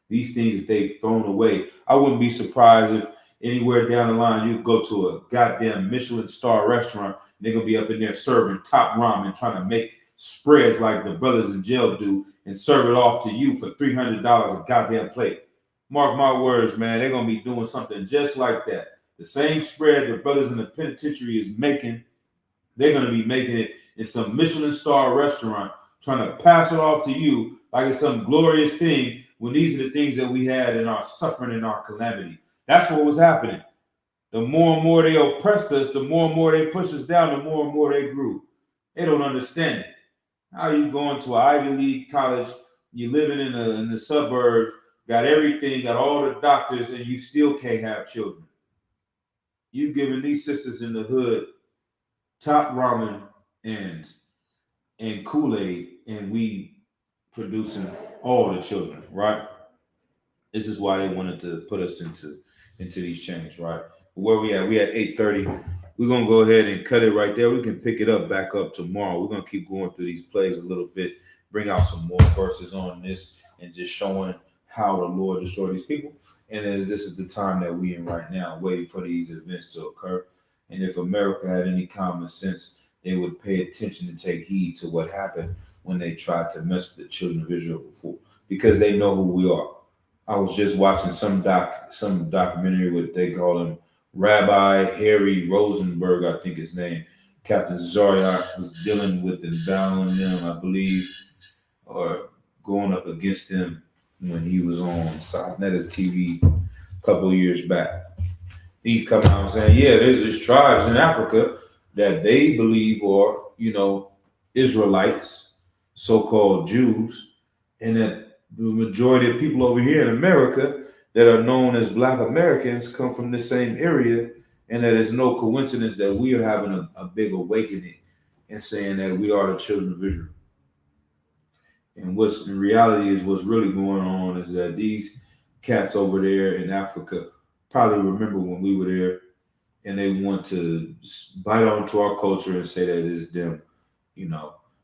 These things that they've thrown away. I wouldn't be surprised if anywhere down the line you go to a goddamn Michelin star restaurant, they're going to be up in there serving top ramen, trying to make spreads like the brothers in jail do and serve it off to you for $300 a goddamn plate. Mark my words, man, they're going to be doing something just like that. The same spread the brothers in the penitentiary is making, they're going to be making it in some Michelin star restaurant, trying to pass it off to you like it's some glorious thing when these are the things that we had in our suffering and our calamity. That's what was happening. The more and more they oppressed us, the more and more they pushed us down, the more and more they grew. They don't understand it. How are you going to an Ivy League college, you living in the suburbs, got everything, got all the doctors, and you still can't have children? You giving these sisters in the hood top ramen and Kool-Aid, and we producing all the children, right? This is why they wanted to put us into these chains, right? Where we at? We at 8:30. We're gonna go ahead and cut it right there. We can pick it up back up tomorrow. We're gonna keep going through these plays a little bit, bring out some more verses on this, and just showing how the Lord destroyed these people. And as this is the time that we in right now, waiting for these events to occur. And if America had any common sense, they would pay attention and take heed to what happened when they tried to mess with the children of Israel before, because they know who we are. I was just watching some documentary with, they call him Rabbi Harry Rosenberg, I think his name. Captain Zaryak was dealing with and battling them, I believe, or going up against them when he was on South Netta's TV couple of years back. He's coming out and saying, yeah, there's these tribes in Africa that they believe are, Israelites, so-called Jews, and that the majority of people over here in America that are known as Black Americans come from the same area, and that it's no coincidence that we are having a big awakening and saying that we are the children of Israel. And what's in reality is what's really going on is that these cats over there in Africa probably remember when we were there, and they want to bite onto our culture and say that it's them.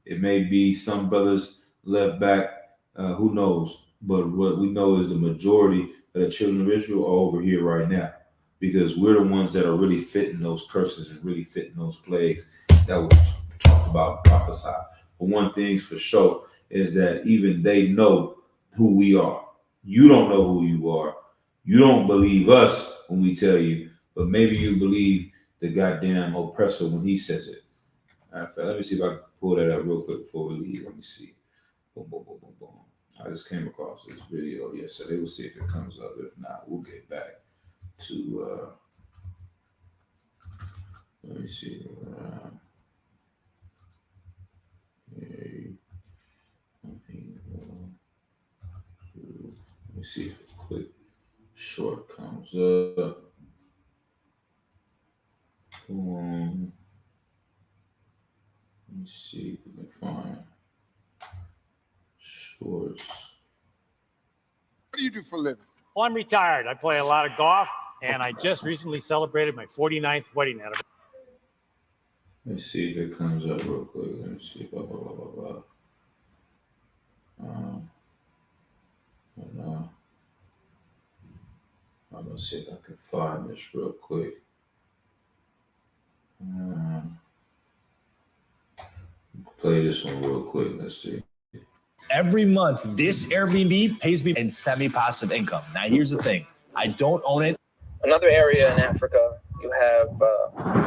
It may be some brothers left back, who knows? But what we know is the majority of the children of Israel are over here right now, because we're the ones that are really fitting those curses and really fitting those plagues that were talked about, prophesied. But one thing's for sure is that even they know who we are. You don't know who you are. You don't believe us when we tell you, but maybe you believe the goddamn oppressor when he says it. All right, let me see if I can pull that up real quick before we leave. Let me see. Boom, boom, boom, boom, boom. I just came across this video yesterday. We'll see if it comes up. If not, we'll get back to, let me see. Let me see if a quick short comes up. Let me see if we can find shorts. What do you do for a living? Well, I'm retired. I play a lot of golf, and I just recently celebrated my 49th wedding anniversary. Let's see if it comes up real quick. Let me see. Blah, blah, blah, blah, blah. I'm going to see if I can find this real quick. Play this one real quick. Let's see. Every month, this Airbnb pays me in semi-passive income. Now, here's the thing. I don't own it. Another area in Africa you have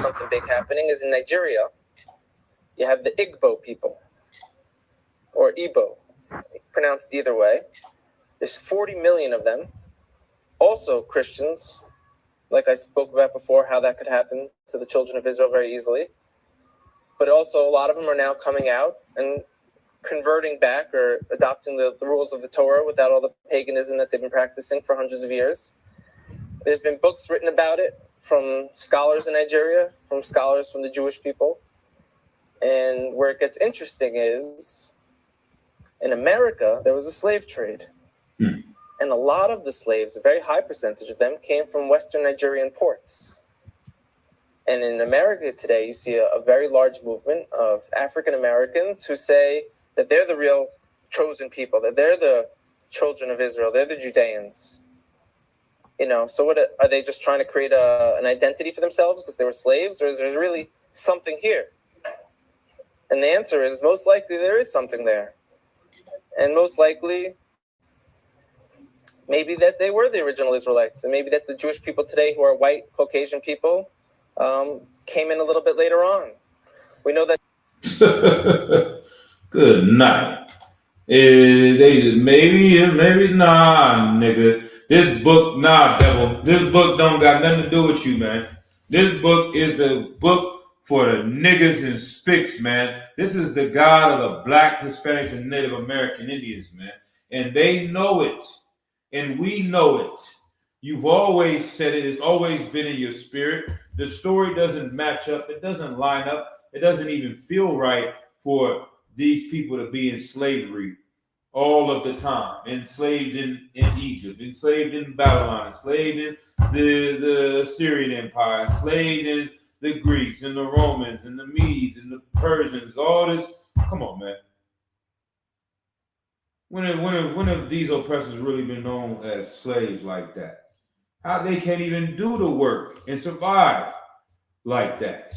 something big happening is in Nigeria. You have the Igbo people, or Igbo, pronounced either way. There's 40 million of them. Also Christians, like I spoke about before, how that could happen to the children of Israel very easily. But also a lot of them are now coming out and converting back or adopting the rules of the Torah without all the paganism that they've been practicing for hundreds of years. There's been books written about it from scholars in Nigeria, from scholars from the Jewish people. And where it gets interesting is, in America, there was a slave trade. And a lot of the slaves, a very high percentage of them, came from Western Nigerian ports. And in America today, you see a very large movement of African Americans who say that they're the real chosen people, that they're the children of Israel, they're the Judeans. So what are they just trying to create an identity for themselves because they were slaves, or is there really something here? And the answer is most likely there is something there. And most likely maybe that they were the original Israelites, and maybe that the Jewish people today who are white, Caucasian people came in a little bit later on. We know that. Good night. Maybe nah, nigga. This book, nah, devil. This book don't got nothing to do with you, man. This book is the book for the niggas and spics, man. This is the God of the Black, Hispanics, and Native American Indians, man. And they know it. And we know it. You've always said it. It's always been in your spirit. The story doesn't match up. It doesn't line up. It doesn't even feel right for these people to be in slavery all of the time. Enslaved in Egypt, enslaved in Babylon, enslaved in the Assyrian Empire, enslaved in the Greeks and the Romans and the Medes and the Persians. All this. Come on, man. When have these oppressors really been known as slaves like that? How they can't even do the work and survive like that?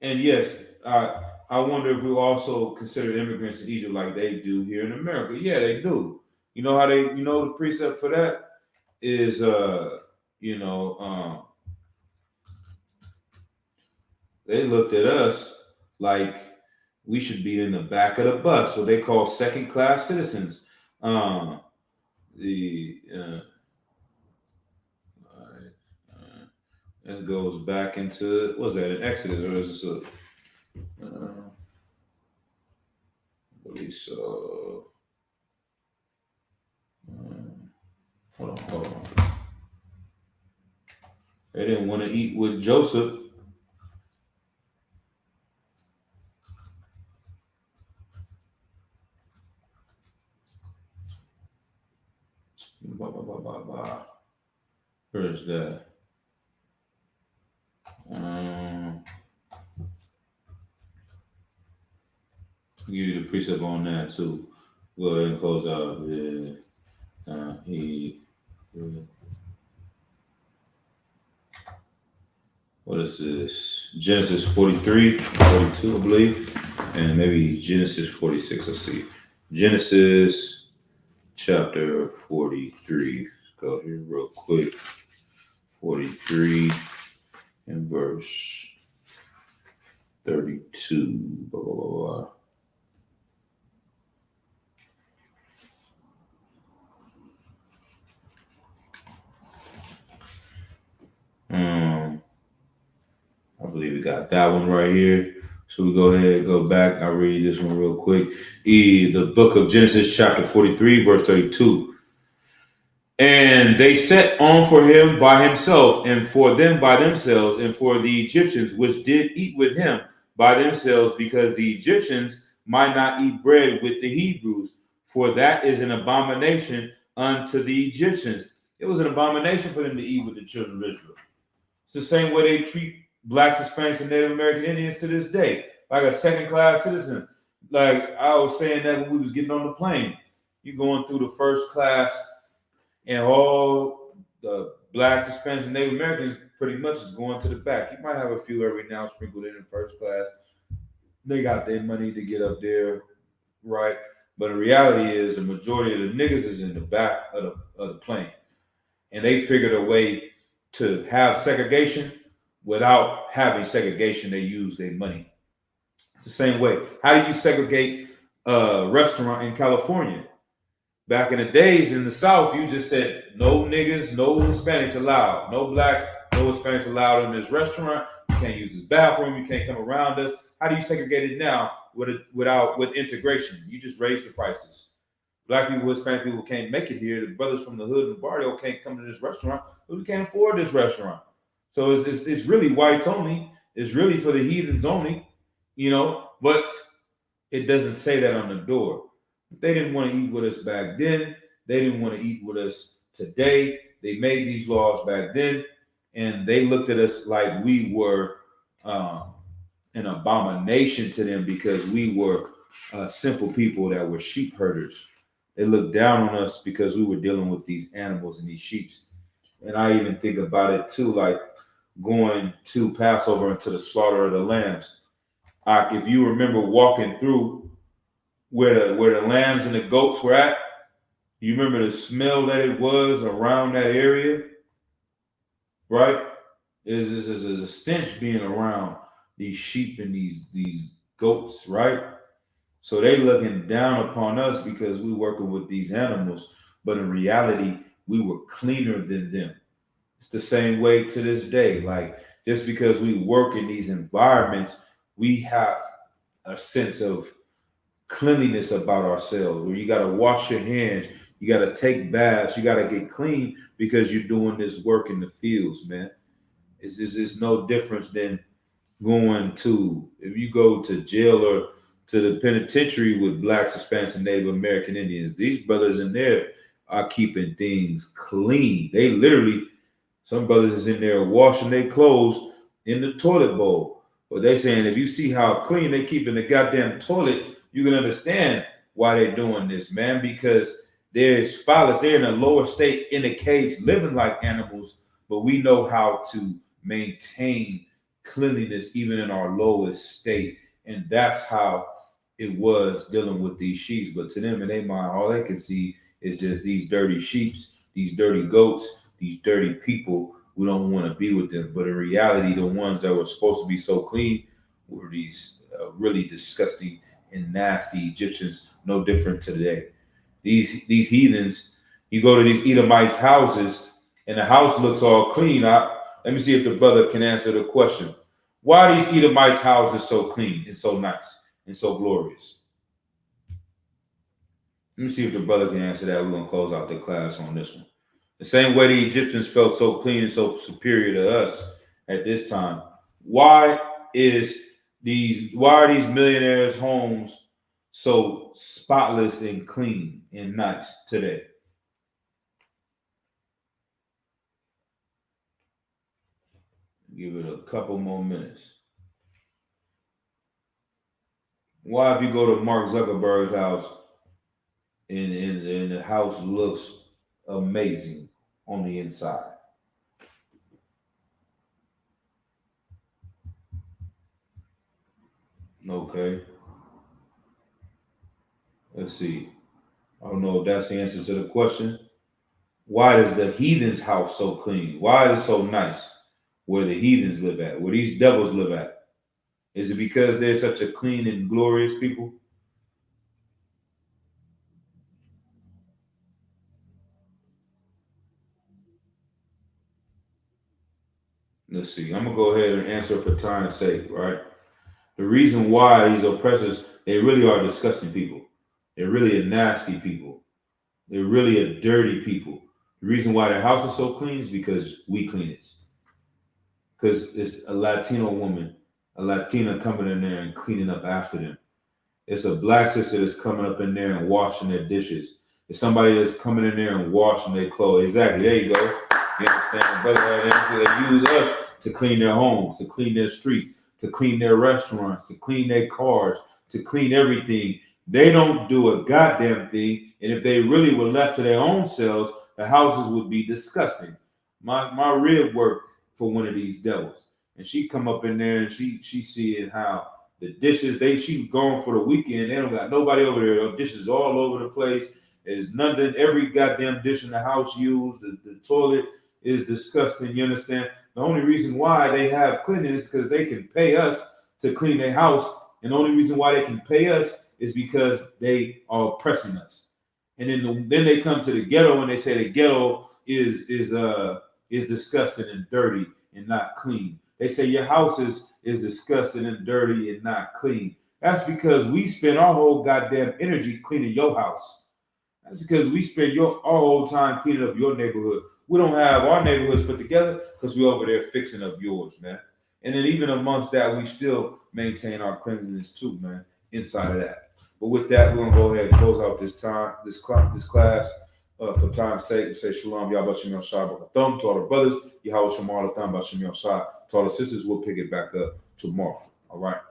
And yes, I wonder if we also consider immigrants in Egypt like they do here in America. Yeah, they do. You know how the precept for that is, they looked at us like we should be in the back of the bus, what they call second-class citizens. It goes back into, what's that, an Exodus, or is this a, at least, hold on. They didn't want to eat with Joseph. Where is that? Give you the precept on that too. Go ahead and close out. What is this? Genesis 43, 42, I believe, and maybe Genesis 46. Let's see. Genesis chapter 43. Let's go here real quick. 43 and verse 32. Blah, blah, blah, blah. I believe we got that one right here. So we go ahead and go back. I'll read this one real quick. The book of Genesis, chapter 43, verse 32. And they set on for him by himself, and for them by themselves, and for the Egyptians which did eat with him by themselves, because the Egyptians might not eat bread with the Hebrews, for that is an abomination unto the Egyptians. It was an abomination for them to eat with the children of Israel. It's the same way they treat Blacks, Hispanics, and Native American Indians to this day, like a second-class citizen. Like I was saying that when we was getting on the plane, you're going through the first class, and all the Blacks, Hispanics, and Native Americans pretty much is going to the back. You might have a few every now sprinkled in first class. They got their money to get up there, right? But the reality is the majority of the niggas is in the back of the plane, and they figured a way to have segregation. Without having segregation, they use their money. It's the same way. How do you segregate a restaurant in California? Back in the days in the South, you just said no niggas, no Hispanics allowed, no blacks, no Hispanics allowed in this restaurant. You can't use this bathroom. You can't come around us. How do you segregate it now with integration? You just raise the prices. Black people, Hispanic people can't make it here. The brothers from the hood and barrio can't come to this restaurant, but we can't afford this restaurant. So it's really whites only. It's really for the heathens only, but it doesn't say that on the door. They didn't want to eat with us back then. They didn't want to eat with us today. They made these laws back then, and they looked at us like we were an abomination to them because we were simple people that were sheep herders. They looked down on us because we were dealing with these animals and these sheep. And I even think about it too, like going to Passover into the slaughter of the lambs. If you remember walking through where the lambs and the goats were at, you remember the smell that it was around that area, right? Is a stench being around these sheep and these goats, right? So they looking down upon us because we working with these animals, but in reality, we were cleaner than them. It's the same way to this day. Like, just because we work in these environments, we have a sense of cleanliness about ourselves, where you got to wash your hands, you got to take baths, you got to get clean because you're doing this work in the fields, man. It's no difference than if you go to jail or to the penitentiary with Blacks, Hispanics, and Native American Indians. These brothers in there are keeping things clean. They literally, some brothers is in there washing their clothes in the toilet bowl. But they saying if you see how clean they keep in the goddamn toilet, you can understand why they're doing this, man, because they're spotless. They're in a lower state in a cage living like animals, but we know how to maintain cleanliness even in our lowest state. And that's how it was dealing with these sheep. But to them in their mind, all they can see is just these dirty sheep, these dirty goats, these dirty people who don't want to be with them. But in reality, the ones that were supposed to be so clean were these really disgusting and nasty Egyptians, no different today. These heathens, you go to these Edomites' houses, and the house looks all clean. Let me see if the brother can answer the question. Why are these Edomites' houses so clean and so nice and so glorious? Let me see if the brother can answer that. We're going to close out the class on this one. The same way the Egyptians felt so clean and so superior to us at this time. Why are these millionaires' homes so spotless and clean and nice today? Give it a couple more minutes. Why, if you go to Mark Zuckerberg's house and the house looks amazing on the inside? Okay. Let's see. I don't know if that's the answer to the question. Why is the heathen's house so clean? Why is it so nice where the heathens live at, where these devils live at? Is it because they're such a clean and glorious people? Let's see. I'm going to go ahead and answer for time's sake, right? The reason why these oppressors, they really are disgusting people. They're really a nasty people. They're really a dirty people. The reason why their house is so clean is because we clean it. Because it's a Latino woman, a Latina coming in there and cleaning up after them. It's a black sister that's coming up in there and washing their dishes. It's somebody that's coming in there and washing their clothes. Exactly. There you go. You understand? Brother, they use us to clean their homes, to clean their streets, to clean their restaurants, to clean their cars, to clean everything. They don't do a goddamn thing. And if they really were left to their own selves, the houses would be disgusting. My rib worked for one of these devils. And she come up in there and she seeing how the dishes, she gone for the weekend. They don't got nobody over there. Dishes all over the place. There's nothing, every goddamn dish in the house used. The toilet is disgusting. You understand? The only reason why they have cleanliness is because they can pay us to clean their house. And the only reason why they can pay us is because they are oppressing us. And then they come to the ghetto and they say the ghetto is disgusting and dirty and not clean. They say your house is disgusting and dirty and not clean. That's because we spend our whole goddamn energy cleaning your house. That's because we spend our whole time cleaning up your neighborhood. We don't have our neighborhoods put together because we're over there fixing up yours, man. And then even amongst that, we still maintain our cleanliness too, man, inside of that. But with that, we're going to go ahead and close out this class. For time's sake, we say shalom, Yahweh Shem Yahshua B'Chatham. To all the brothers, Yahweh Shem Alatam B'Shem Yahshua. To all the sisters, we'll pick it back up tomorrow. All right.